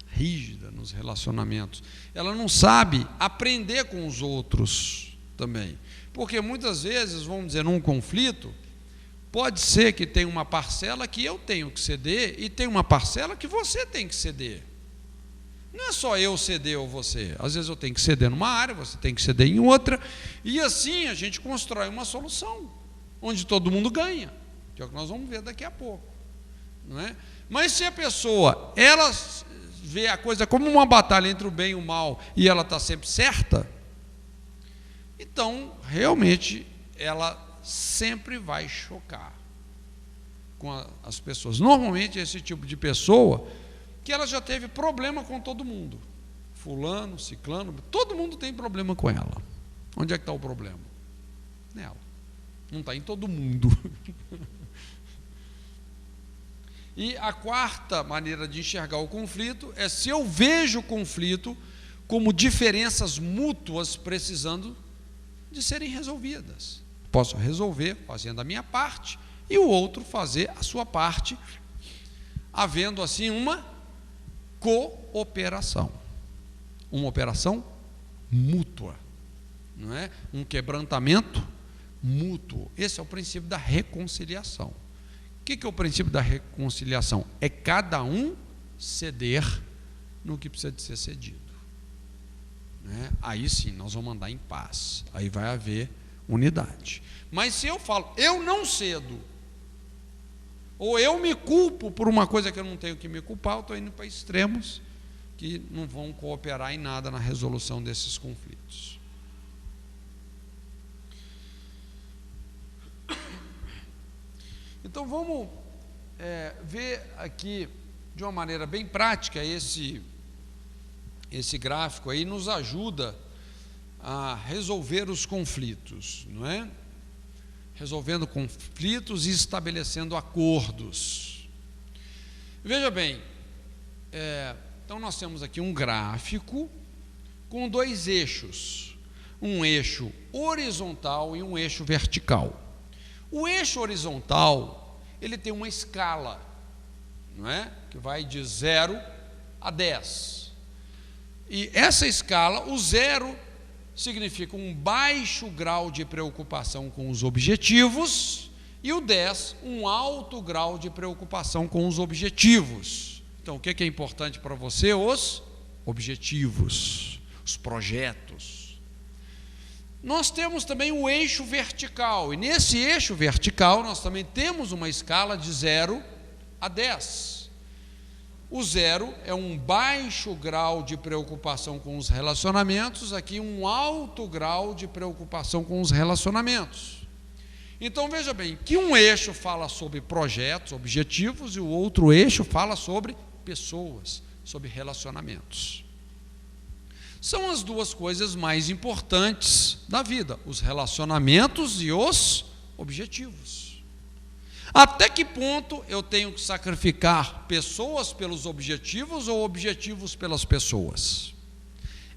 Speaker 1: rígida nos relacionamentos. Ela não sabe aprender com os outros também. Porque muitas vezes, vamos dizer, num conflito, pode ser que tenha uma parcela que eu tenho que ceder e tem uma parcela que você tem que ceder. Não é só eu ceder ou você. Às vezes eu tenho que ceder numa área, você tem que ceder em outra, e assim a gente constrói uma solução, onde todo mundo ganha, que é o que nós vamos ver daqui a pouco, não é? Mas se a pessoa, ela vê a coisa como uma batalha entre o bem e o mal, e ela está sempre certa, então realmente ela sempre vai chocar com as pessoas. Normalmente esse tipo de pessoa que ela já teve problema com todo mundo, fulano, ciclano, todo mundo tem problema com ela. Onde é que está o problema? Nela. Não está em todo mundo. E a quarta maneira de enxergar o conflito é se eu vejo o conflito como diferenças mútuas precisando de serem resolvidas. Posso resolver fazendo a minha parte e o outro fazer a sua parte, havendo assim uma cooperação, uma operação mútua, não é? Um quebrantamento mútuo. Esse é o princípio da reconciliação. O que é o princípio da reconciliação? É cada um ceder no que precisa de ser cedido, né? Aí sim nós vamos andar em paz, aí vai haver unidade. Mas se eu falo, eu não cedo, ou eu me culpo por uma coisa que eu não tenho que me culpar, eu estou indo para extremos que não vão cooperar em nada na resolução desses conflitos. Então vamos ver aqui de uma maneira bem prática esse gráfico aí nos ajuda a resolver os conflitos, não é? Resolvendo conflitos e estabelecendo acordos. Veja bem, então nós temos aqui um gráfico com dois eixos, um eixo horizontal e um eixo vertical. O eixo horizontal, ele tem uma escala, não é? Que vai de 0 a 10. E essa escala, o 0 significa um baixo grau de preocupação com os objetivos, e o 10, um alto grau de preocupação com os objetivos. Então, o que é importante para você? Os objetivos, os projetos. Nós temos também o eixo vertical, e nesse eixo vertical nós também temos uma escala de 0 a 10. O 0 é um baixo grau de preocupação com os relacionamentos, aqui um alto grau de preocupação com os relacionamentos. Então veja bem, que um eixo fala sobre projetos, objetivos, e o outro eixo fala sobre pessoas, sobre relacionamentos. São as duas coisas mais importantes da vida, os relacionamentos e os objetivos. Até que ponto eu tenho que sacrificar pessoas pelos objetivos ou objetivos pelas pessoas?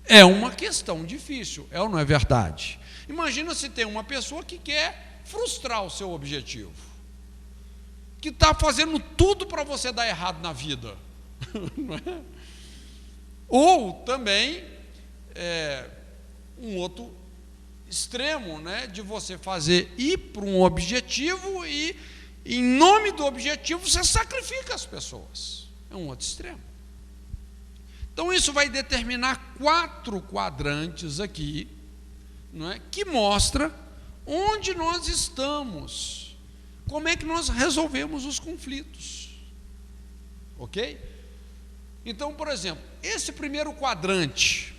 Speaker 1: É uma questão difícil, é ou não é verdade? Imagina se tem uma pessoa que quer frustrar o seu objetivo, que está fazendo tudo para você dar errado na vida. Não é? Ou também um outro extremo, né, de você ir para um objetivo e, em nome do objetivo, você sacrifica as pessoas. É um outro extremo. Então, isso vai determinar 4 quadrantes aqui, não é, que mostra onde nós estamos, como é que nós resolvemos os conflitos. Ok? Então, por exemplo, esse primeiro quadrante,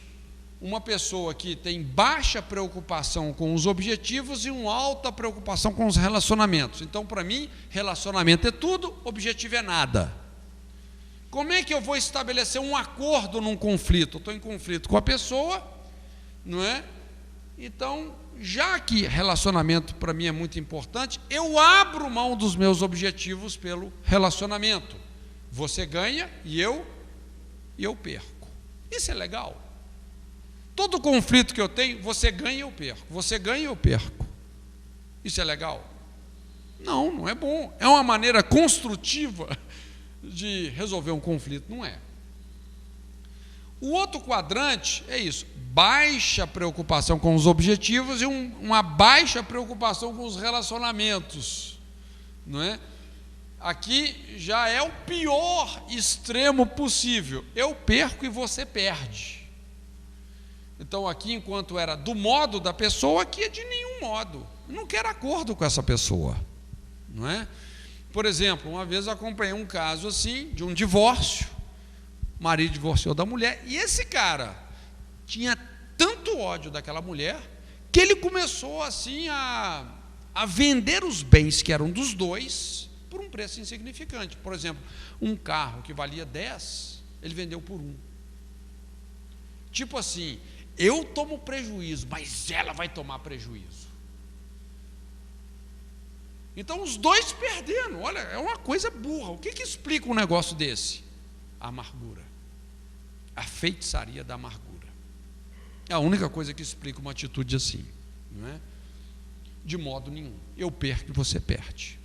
Speaker 1: uma pessoa que tem baixa preocupação com os objetivos e uma alta preocupação com os relacionamentos. Então, para mim, relacionamento é tudo, objetivo é nada. Como é que eu vou estabelecer um acordo num conflito? Eu estou em conflito com a pessoa, não é? Então, já que relacionamento para mim é muito importante, eu abro mão dos meus objetivos pelo relacionamento. Você ganha e eu perco. Isso é legal. Todo conflito que eu tenho, você ganha e eu perco. Você ganha e eu perco. Isso é legal? Não, não é bom. É uma maneira construtiva de resolver um conflito, não é? O outro quadrante é isso: baixa preocupação com os objetivos e uma baixa preocupação com os relacionamentos, não é? Aqui já é o pior extremo possível. Eu perco e você perde. Então, aqui, enquanto era do modo da pessoa, aqui é de nenhum modo. Eu não quero acordo com essa pessoa, não é? Por exemplo, uma vez eu acompanhei um caso assim, de um divórcio. O marido divorciou da mulher, e esse cara tinha tanto ódio daquela mulher, que ele começou assim a vender os bens que eram dos dois, por um preço insignificante. Por exemplo, um carro que valia 10, ele vendeu por 1. Tipo assim, eu tomo prejuízo, mas ela vai tomar prejuízo. Então os dois perderam. Olha, é uma coisa burra. O que explica um negócio desse? A amargura. A feitiçaria da amargura. É a única coisa que explica uma atitude assim, não é? De modo nenhum. Eu perco e você perde.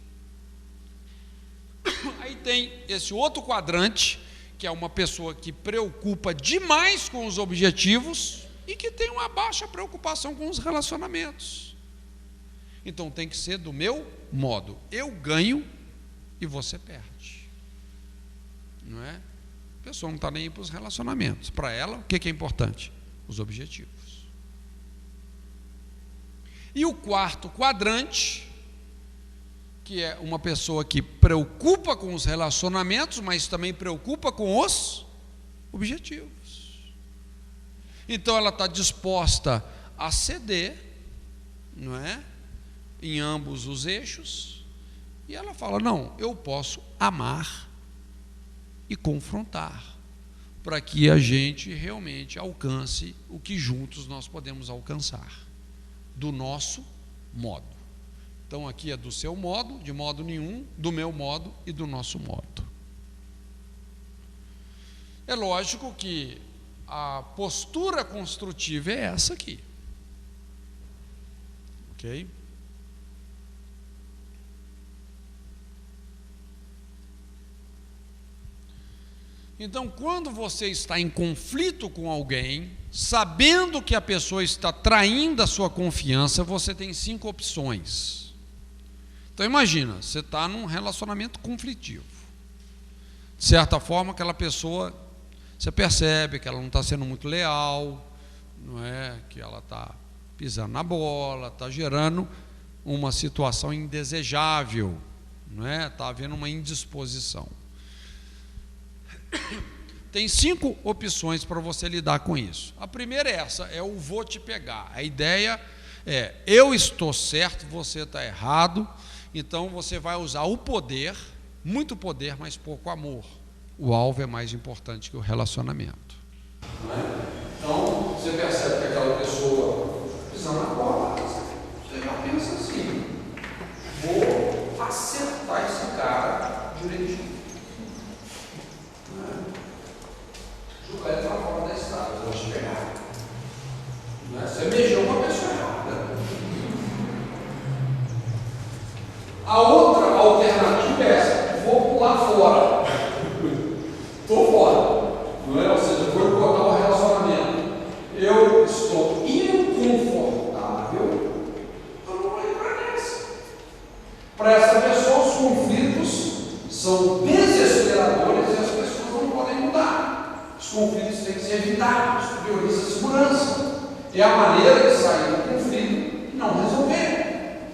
Speaker 1: Aí tem esse outro quadrante, que é uma pessoa que preocupa demais com os objetivos e que tem uma baixa preocupação com os relacionamentos. Então tem que ser do meu modo. Eu ganho e você perde. Não é? A pessoa não está nem aí para os relacionamentos. Para ela, o que é importante? Os objetivos. E o quarto quadrante, que é uma pessoa que preocupa com os relacionamentos, mas também preocupa com os objetivos. Então ela está disposta a ceder, não é? Em ambos os eixos, e ela fala: não, eu posso amar e confrontar, para que a gente realmente alcance o que juntos nós podemos alcançar, do nosso modo. Então aqui é do seu modo, de modo nenhum, do meu modo e do nosso modo. É lógico que a postura construtiva é essa aqui. Ok? Então, quando você está em conflito com alguém, sabendo que a pessoa está traindo a sua confiança, você tem 5 opções. Então imagina, você está num relacionamento conflitivo. De certa forma, aquela pessoa, você percebe que ela não está sendo muito leal, não é? Que ela está pisando na bola, está gerando uma situação indesejável, não é? Está havendo uma indisposição. Tem 5 opções para você lidar com isso. A primeira é essa, é o vou te pegar. A ideia é: eu estou certo, você está errado. Então você vai usar o poder, muito poder, mas pouco amor. O alvo é mais importante que o relacionamento. Então você percebe que aquela pessoa pisa na bola, você já pensa assim: vou acertar esse cara direitinho. Jogar ele para fora da estrada, eu vou te pegar. Você beijou uma pessoa errada. A outra alternativa é essa: pular fora. Estou fora. Não é? Ou seja, vou cortar o relacionamento. Eu estou inconfortável, eu não vou entrar nessa. Para essa pessoa, os conflitos são desesperadores e as pessoas não podem mudar. Os conflitos têm que ser evitados, prioriza a segurança. É a maneira de sair do conflito e não resolver.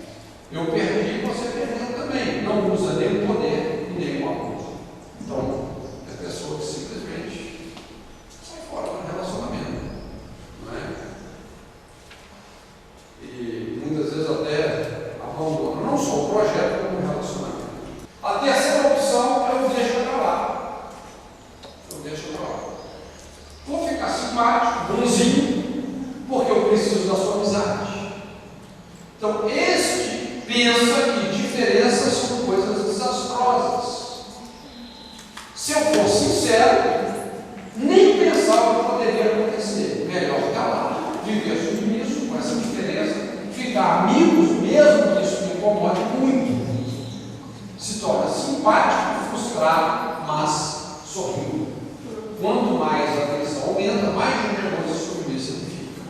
Speaker 1: Eu perdi, você perdeu também. Não usa nem o poder e nem o amor. Então, é a pessoa que simplesmente sai fora do relacionamento. Não é? E muitas vezes até abandona não só o projeto, como o relacionamento. A terceira opção é o deixa pra lá. Eu deixo pra lá. Vou ficar simpático, bonzinho, porque eu preciso da sua amizade. Então, este pensa que diferenças são coisas desastrosas. Se eu for sincero, nem pensava que poderia acontecer. Melhor calar, viver submisso com essa diferença, ficar amigos, mesmo que isso me incomode muito. Se torna simpático, frustrado, mas sorrindo. Quanto mais a tensão aumenta, mais generoso e submisso ele fica.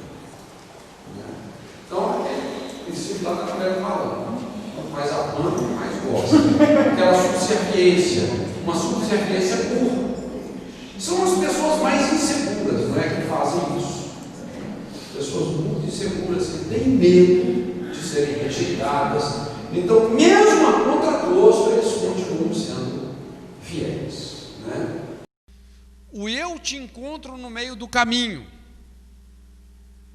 Speaker 1: Então, o princípio da mulher falando. Quanto mais amando, mais gosta. Aquela subserviência, uma subserviência burra. São as pessoas mais inseguras, não é, que fazem isso. Pessoas muito inseguras que têm medo de serem rejeitadas. Então, mesmo a contragosto, eles continuam sendo fiéis. Né? O eu te encontro no meio do caminho.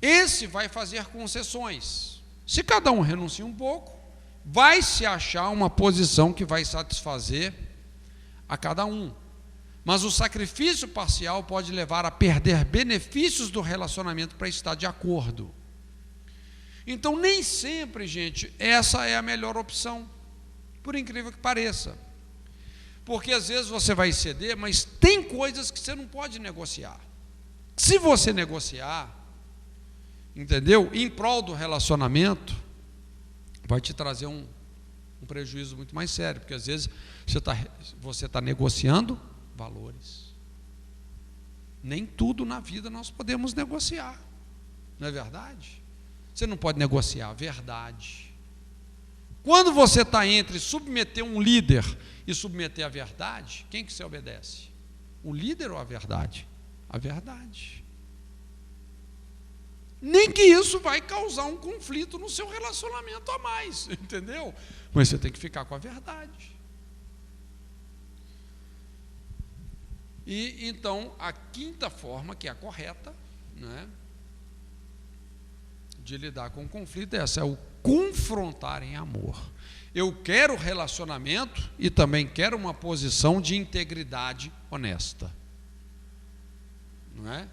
Speaker 1: Esse vai fazer concessões. Se cada um renuncia um pouco, vai se achar uma posição que vai satisfazer a cada um. Mas o sacrifício parcial pode levar a perder benefícios do relacionamento para estar de acordo. Então, nem sempre, gente, essa é a melhor opção, por incrível que pareça. Porque às vezes você vai ceder, mas tem coisas que você não pode negociar. Se você negociar, entendeu? Em prol do relacionamento, vai te trazer um prejuízo muito mais sério, porque às vezes você está negociando valores. Nem tudo na vida nós podemos negociar, não é verdade? Você não pode negociar a verdade. Quando você está entre submeter um líder e submeter a verdade, quem que você obedece? O líder ou a verdade? A verdade. Nem que isso vai causar um conflito no seu relacionamento a mais, entendeu? Mas você tem que ficar com a verdade. E então, a quinta forma, que é a correta, né, de lidar com o conflito, essa é o confrontar em amor. Eu quero relacionamento e também quero uma posição de integridade honesta. Não é?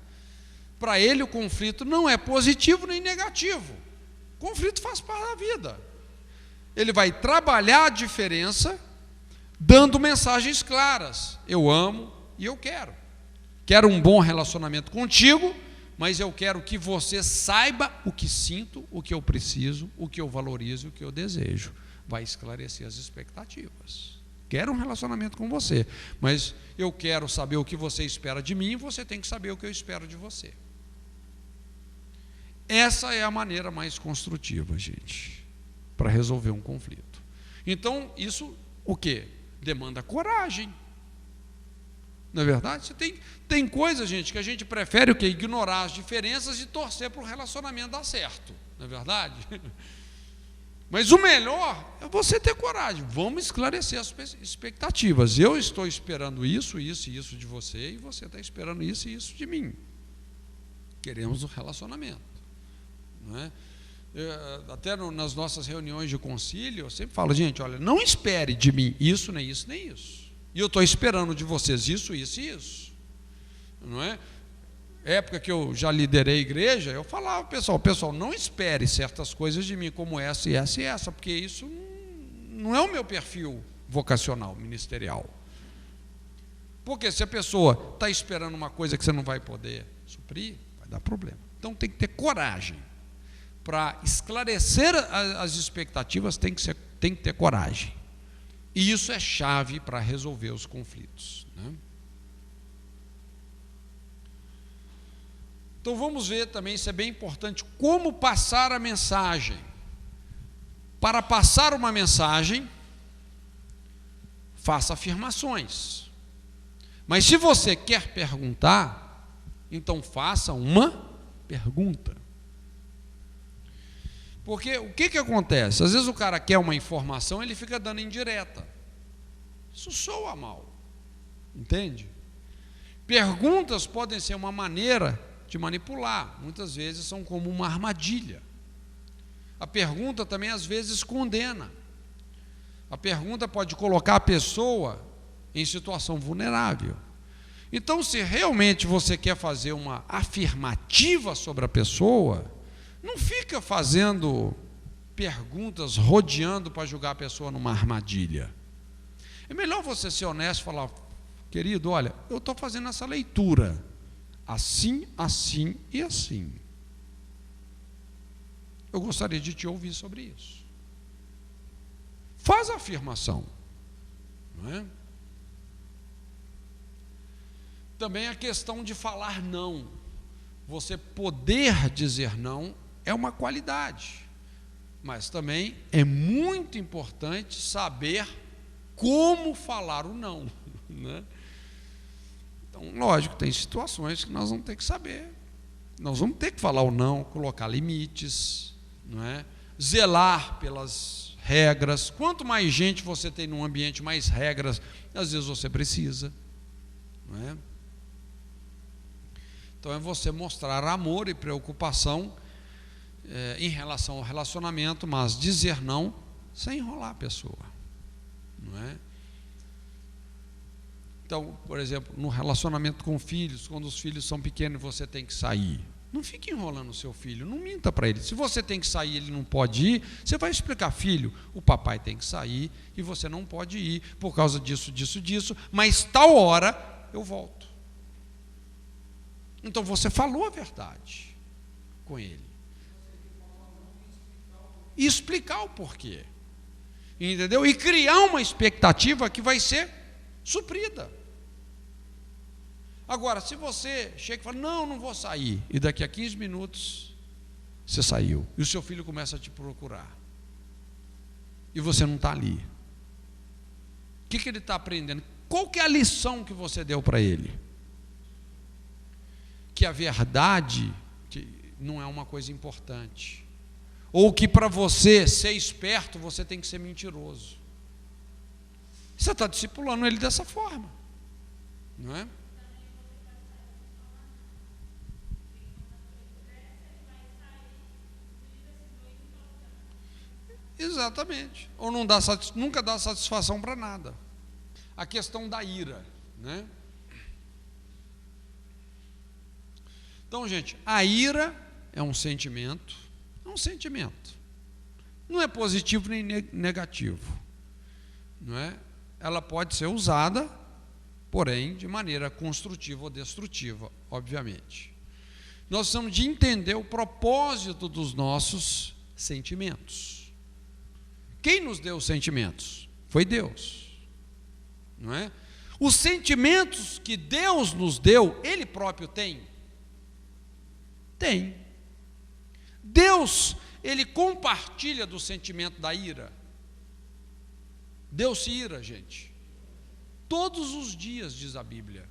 Speaker 1: Para ele o conflito não é positivo nem negativo. O conflito faz parte da vida. Ele vai trabalhar a diferença dando mensagens claras. Eu amo e eu quero. Quero um bom relacionamento contigo, mas eu quero que você saiba o que sinto, o que eu preciso, o que eu valorizo, o que eu desejo. Vai esclarecer as expectativas. Quero um relacionamento com você, mas eu quero saber o que você espera de mim e você tem que saber o que eu espero de você. Essa é a maneira mais construtiva, gente, para resolver um conflito. Então, isso o quê? Demanda coragem. Não é verdade? Você tem coisa, gente, que a gente prefere o quê? Ignorar as diferenças e torcer para o relacionamento dar certo. Não é verdade? Mas o melhor é você ter coragem. Vamos esclarecer as expectativas. Eu estou esperando isso, isso e isso de você, e você está esperando isso e isso de mim. Queremos um relacionamento. Não é? Até nas nossas reuniões de concílio, eu sempre falo, gente, olha, não espere de mim isso, nem isso, nem isso. E eu estou esperando de vocês isso, isso e isso. Não é? Época que eu já liderei a igreja, eu falava, pessoal, não espere certas coisas de mim, como essa e essa e essa, porque isso não é o meu perfil vocacional, ministerial. Porque se a pessoa está esperando uma coisa que você não vai poder suprir, vai dar problema. Então tem que ter coragem. Para esclarecer as expectativas, tem que ter coragem. E isso é chave para resolver os conflitos, né? Então vamos ver também, isso é bem importante, como passar a mensagem. Para passar uma mensagem, faça afirmações. Mas se você quer perguntar, então faça uma pergunta. Porque o que acontece? Às vezes o cara quer uma informação, ele fica dando indireta. Isso soa mal, entende? Perguntas podem ser uma maneira de manipular, muitas vezes são como uma armadilha. A pergunta também às vezes condena. A pergunta pode colocar a pessoa em situação vulnerável. Então, se realmente você quer fazer uma afirmativa sobre a pessoa, não fica fazendo perguntas, rodeando para julgar a pessoa numa armadilha. É melhor você ser honesto e falar: querido, olha, eu estou fazendo essa leitura, assim, assim e assim. Eu gostaria de te ouvir sobre isso. Faz a afirmação, não é? Também a questão de falar não. Você poder dizer não é uma qualidade, mas também é muito importante saber como falar o não, né? Então, lógico, tem situações que nós vamos ter que saber. Nós vamos ter que falar o não, colocar limites, não é? Zelar pelas regras. Quanto mais gente você tem num ambiente, mais regras, às vezes você precisa, não é? Então é você mostrar amor e preocupação em relação ao relacionamento, mas dizer não sem enrolar a pessoa, não é? Então, por exemplo, no relacionamento com filhos, quando os filhos são pequenos, você tem que sair. Não fique enrolando o seu filho, não minta para ele. Se você tem que sair, ele não pode ir, você vai explicar: filho, o papai tem que sair e você não pode ir por causa disso, disso, disso, mas tal hora eu volto. Então você falou a verdade com ele. E explicar o porquê. Entendeu? E criar uma expectativa que vai ser suprida. Agora, se você chega e fala: não, não vou sair, e daqui a 15 minutos você saiu, e o seu filho começa a te procurar, e você não está ali, o que ele está aprendendo? Qual que é a lição que você deu para ele? Que a verdade não é uma coisa importante, ou que para você ser esperto, você tem que ser mentiroso. Você está discipulando ele dessa forma, não é? Exatamente. Ou não dá, nunca dá satisfação para nada. A questão da ira, né? Então, gente, a ira é um sentimento, não é positivo nem negativo, não é? Ela pode ser usada, porém, de maneira construtiva ou destrutiva, obviamente. Nós precisamos de entender o propósito dos nossos sentimentos. Quem nos deu os sentimentos? Foi Deus, não é? Os sentimentos que Deus nos deu, Ele próprio tem? Tem. Deus, Ele compartilha do sentimento da ira. Deus se ira, gente, todos os dias, diz a Bíblia.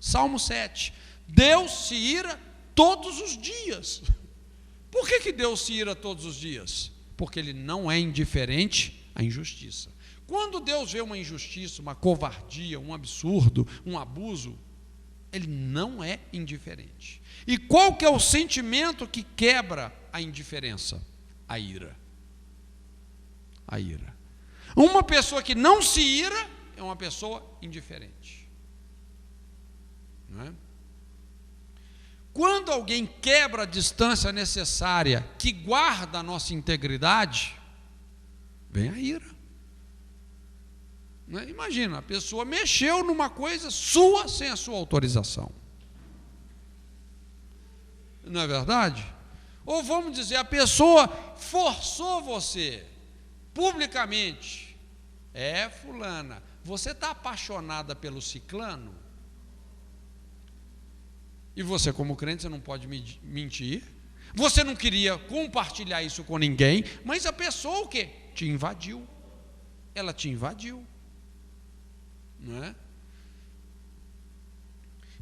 Speaker 1: Salmo 7, Deus se ira todos os dias. Por que Deus se ira todos os dias? Porque Ele não é indiferente à injustiça. Quando Deus vê uma injustiça, uma covardia, um absurdo, um abuso, Ele não é indiferente. E qual que é o sentimento que quebra a indiferença? A ira. A ira. Uma pessoa que não se ira é uma pessoa indiferente, não é? Quando alguém quebra a distância necessária, que guarda a nossa integridade, vem a ira, não é? Imagina, a pessoa mexeu numa coisa sua sem a sua autorização, não é verdade? Ou vamos dizer, a pessoa forçou você publicamente, fulana, você está apaixonada pelo ciclano? E você, como crente, você não pode mentir. Você não queria compartilhar isso com ninguém, mas a pessoa o quê? Te invadiu. Ela te invadiu. Não é?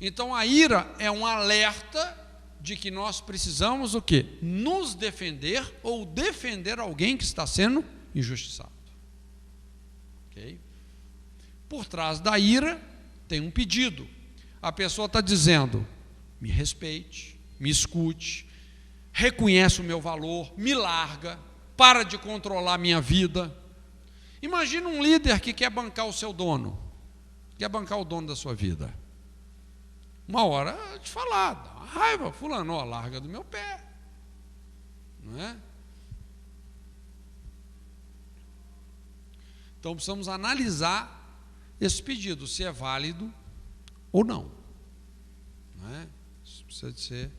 Speaker 1: Então a ira é um alerta de que nós precisamos o quê? Nos defender ou defender alguém que está sendo injustiçado. Okay? Por trás da ira tem um pedido. A pessoa está dizendo: me respeite, me escute, reconhece o meu valor, me larga, para de controlar a minha vida. Imagina um líder que quer bancar o seu dono, quer bancar o dono da sua vida. Uma hora te falar, dá uma raiva, fulano, ó, larga do meu pé, não é? Então precisamos analisar esse pedido, se é válido ou não, não é? Isso precisa ser.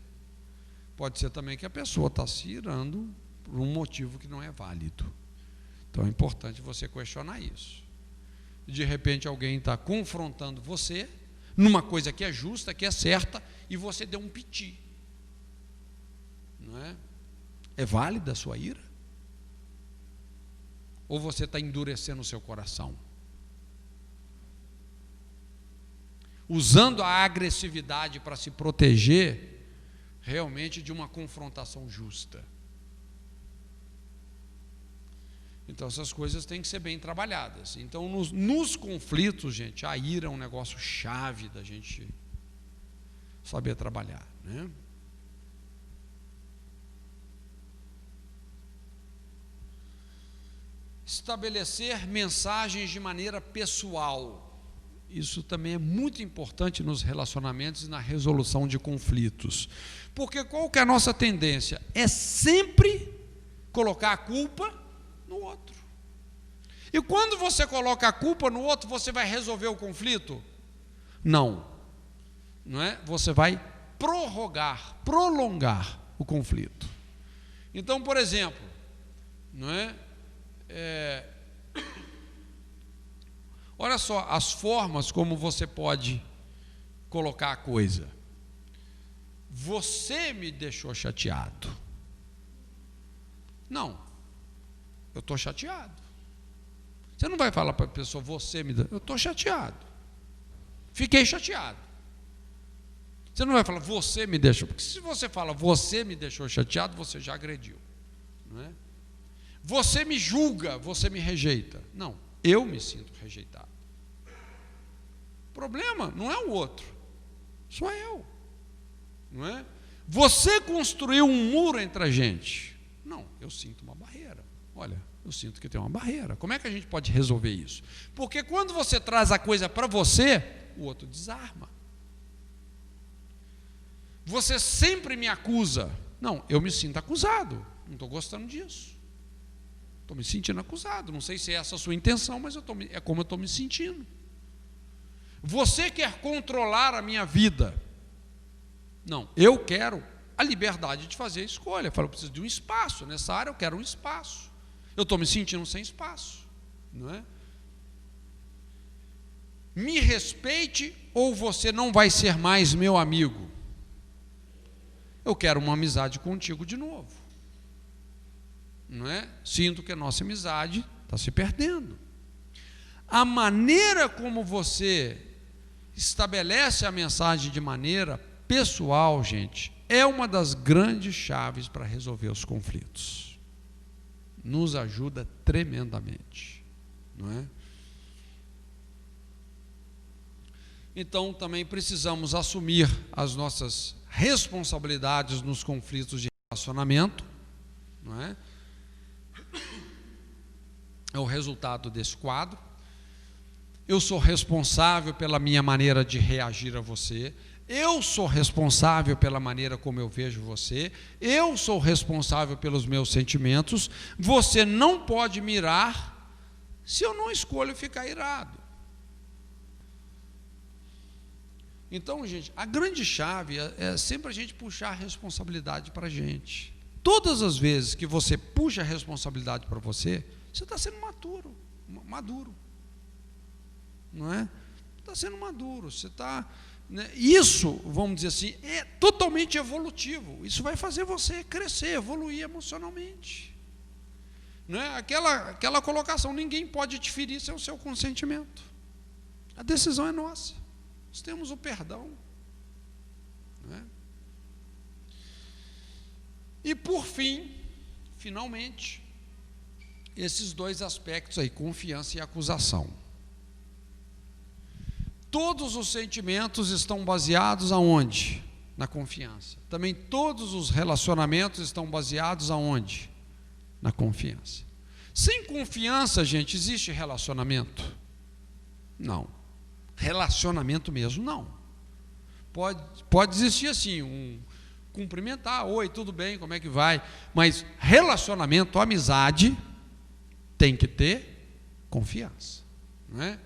Speaker 1: Pode ser também que a pessoa está se irando por um motivo que não é válido. Então é importante você questionar isso. De repente alguém está confrontando você numa coisa que é justa, que é certa, e você deu um piti. Não é? É válida a sua ira? Ou você está endurecendo o seu coração? Usando a agressividade para se proteger realmente de uma confrontação justa. Então essas coisas têm que ser bem trabalhadas. Então nos conflitos, gente, a ira é um negócio chave da gente saber trabalhar, né? Estabelecer mensagens de maneira pessoal. Isso também é muito importante nos relacionamentos e na resolução de conflitos. Porque qual que é a nossa tendência? É sempre colocar a culpa no outro. E quando você coloca a culpa no outro, você vai resolver o conflito? Não. Não é? Você vai prolongar o conflito. Então, por exemplo, não é? Olha só as formas como você pode colocar a coisa. Você me deixou chateado. Não, eu estou chateado. Você não vai falar para a pessoa, você me deixou, eu estou chateado. Fiquei chateado. Você não vai falar, você me deixou, porque se você fala, você me deixou chateado, você já agrediu. Não é? Você me julga, você me rejeita. Não, eu me sinto rejeitado. O problema não é o outro, sou eu. Não é? Você construiu um muro entre a gente. Não, eu sinto uma barreira. Olha, eu sinto que tem uma barreira. Como é que a gente pode resolver isso? Porque quando você traz a coisa para você, o outro desarma. Você sempre me acusa. Não, eu me sinto acusado. Não estou gostando disso. Estou me sentindo acusado. Não sei se é essa a sua intenção, mas é como eu estou me sentindo. Você quer controlar a minha vida. Não, eu quero a liberdade de fazer a escolha. Eu falo, eu preciso de um espaço. Nessa área eu quero um espaço. Eu estou me sentindo sem espaço. Não é? Me respeite ou você não vai ser mais meu amigo. Eu quero uma amizade contigo de novo. Não é? Sinto que a nossa amizade está se perdendo. A maneira como você estabelece a mensagem de maneira pessoal, gente, é uma das grandes chaves para resolver os conflitos. Nos ajuda tremendamente, não é? Então, também precisamos assumir as nossas responsabilidades nos conflitos de relacionamento, não é? É o resultado desse quadro. Eu sou responsável pela minha maneira de reagir a você. Eu sou responsável pela maneira como eu vejo você. Eu sou responsável pelos meus sentimentos. Você não pode me irar se eu não escolho ficar irado. Então, gente, a grande chave é sempre a gente puxar a responsabilidade para a gente. Todas as vezes que você puxa a responsabilidade para você, você está sendo maduro. não é? Está sendo maduro, você está... Né? Isso, vamos dizer assim, é totalmente evolutivo. Isso vai fazer você crescer, evoluir emocionalmente. Não é? Aquela colocação, ninguém pode te ferir sem o seu consentimento. A decisão é nossa. Nós temos o perdão. Não é? E por fim, finalmente, esses dois aspectos aí, confiança e acusação. Todos os sentimentos estão baseados aonde? Na confiança. Também todos os relacionamentos estão baseados aonde? Na confiança. Sem confiança, gente, existe relacionamento? Não. Relacionamento mesmo, não. Pode existir assim, um cumprimentar, oi, tudo bem, como é que vai? Mas relacionamento, amizade, tem que ter confiança, não é?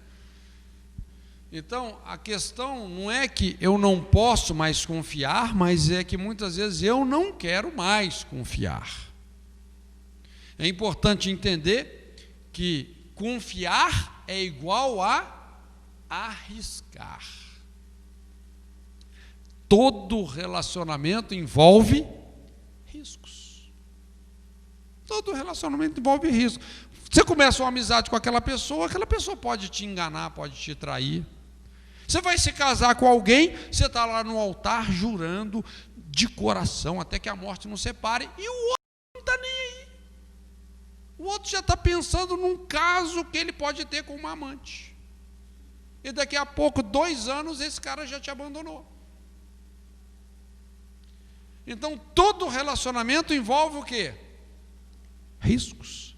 Speaker 1: Então, a questão não é que eu não posso mais confiar, mas é que muitas vezes eu não quero mais confiar. É importante entender que confiar é igual a arriscar. Todo relacionamento envolve riscos. Todo relacionamento envolve riscos. Você começa uma amizade com aquela pessoa pode te enganar, pode te trair. Você vai se casar com alguém, você está lá no altar jurando de coração, até que a morte nos separe, e o outro não está nem aí. O outro já está pensando num caso que ele pode ter com uma amante. E daqui a pouco, 2 anos, esse cara já te abandonou. Então, todo relacionamento envolve o quê? Riscos.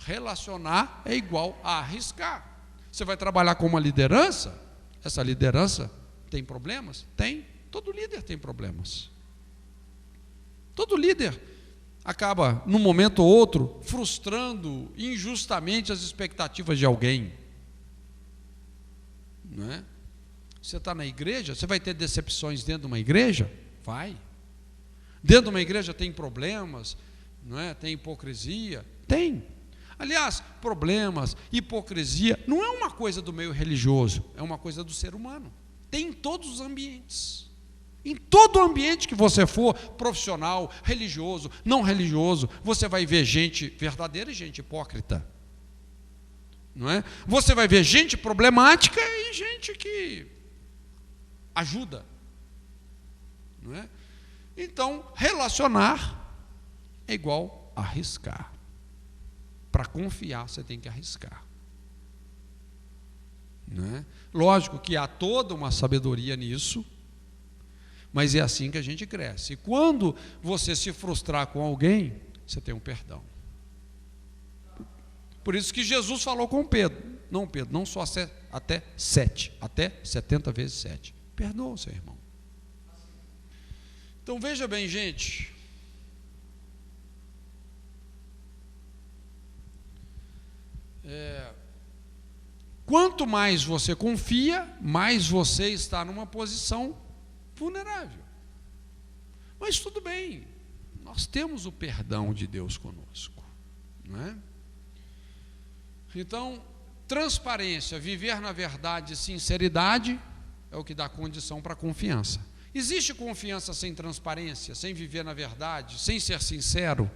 Speaker 1: Relacionar é igual a arriscar. Você vai trabalhar com uma liderança? Essa liderança tem problemas? Tem. Todo líder tem problemas. Todo líder acaba, num momento ou outro, frustrando injustamente as expectativas de alguém. Não é? Você está na igreja, você vai ter decepções dentro de uma igreja? Vai. Dentro de uma igreja tem problemas, não é? Tem hipocrisia? Tem. Aliás, problemas, hipocrisia, não é uma coisa do meio religioso, é uma coisa do ser humano. Tem em todos os ambientes. Em todo ambiente que você for, profissional, religioso, não religioso, você vai ver gente verdadeira e gente hipócrita. Não é? Você vai ver gente problemática e gente que ajuda. Não é? Então, relacionar é igual a arriscar. Para confiar, você tem que arriscar. Não é? Lógico que há toda uma sabedoria nisso, mas é assim que a gente cresce. E quando você se frustrar com alguém, você tem um perdão. Por isso que Jesus falou com Pedro, não só até 7, até 70 vezes 7. Perdoa o seu irmão. Então veja bem, gente. Quanto mais você confia, mais você está numa posição vulnerável. Mas tudo bem, nós temos o perdão de Deus conosco, não é? Então, transparência, viver na verdade e sinceridade é o que dá condição para a confiança. Existe confiança sem transparência, sem viver na verdade, sem ser sincero?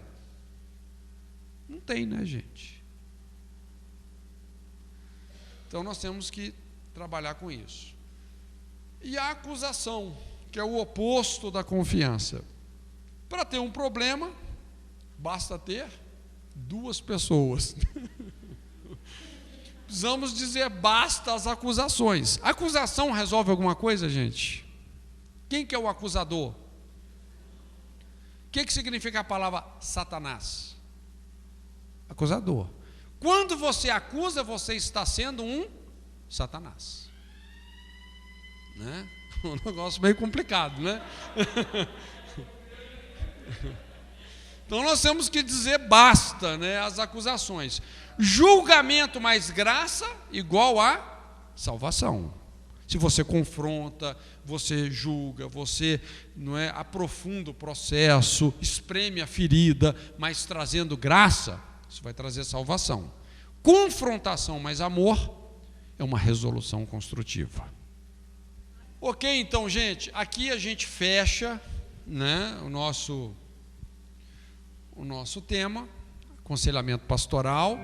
Speaker 1: Não tem, né, gente? Então nós temos que trabalhar com isso. E a acusação, que é o oposto da confiança. Para ter um problema, basta ter 2 pessoas. Precisamos dizer basta às acusações. A acusação resolve alguma coisa, gente? Quem que é o acusador? O que significa a palavra Satanás? Acusador. Quando você acusa, você está sendo um Satanás. Né? Um negócio meio complicado, né? Então nós temos que dizer basta, né, às acusações. Julgamento mais graça igual a salvação. Se você confronta, você julga, você aprofunda o processo, espreme a ferida, mas trazendo graça, isso vai trazer salvação. Confrontação mais amor é uma resolução construtiva. Ok, então, gente, aqui a gente fecha, né, o nosso tema, aconselhamento pastoral.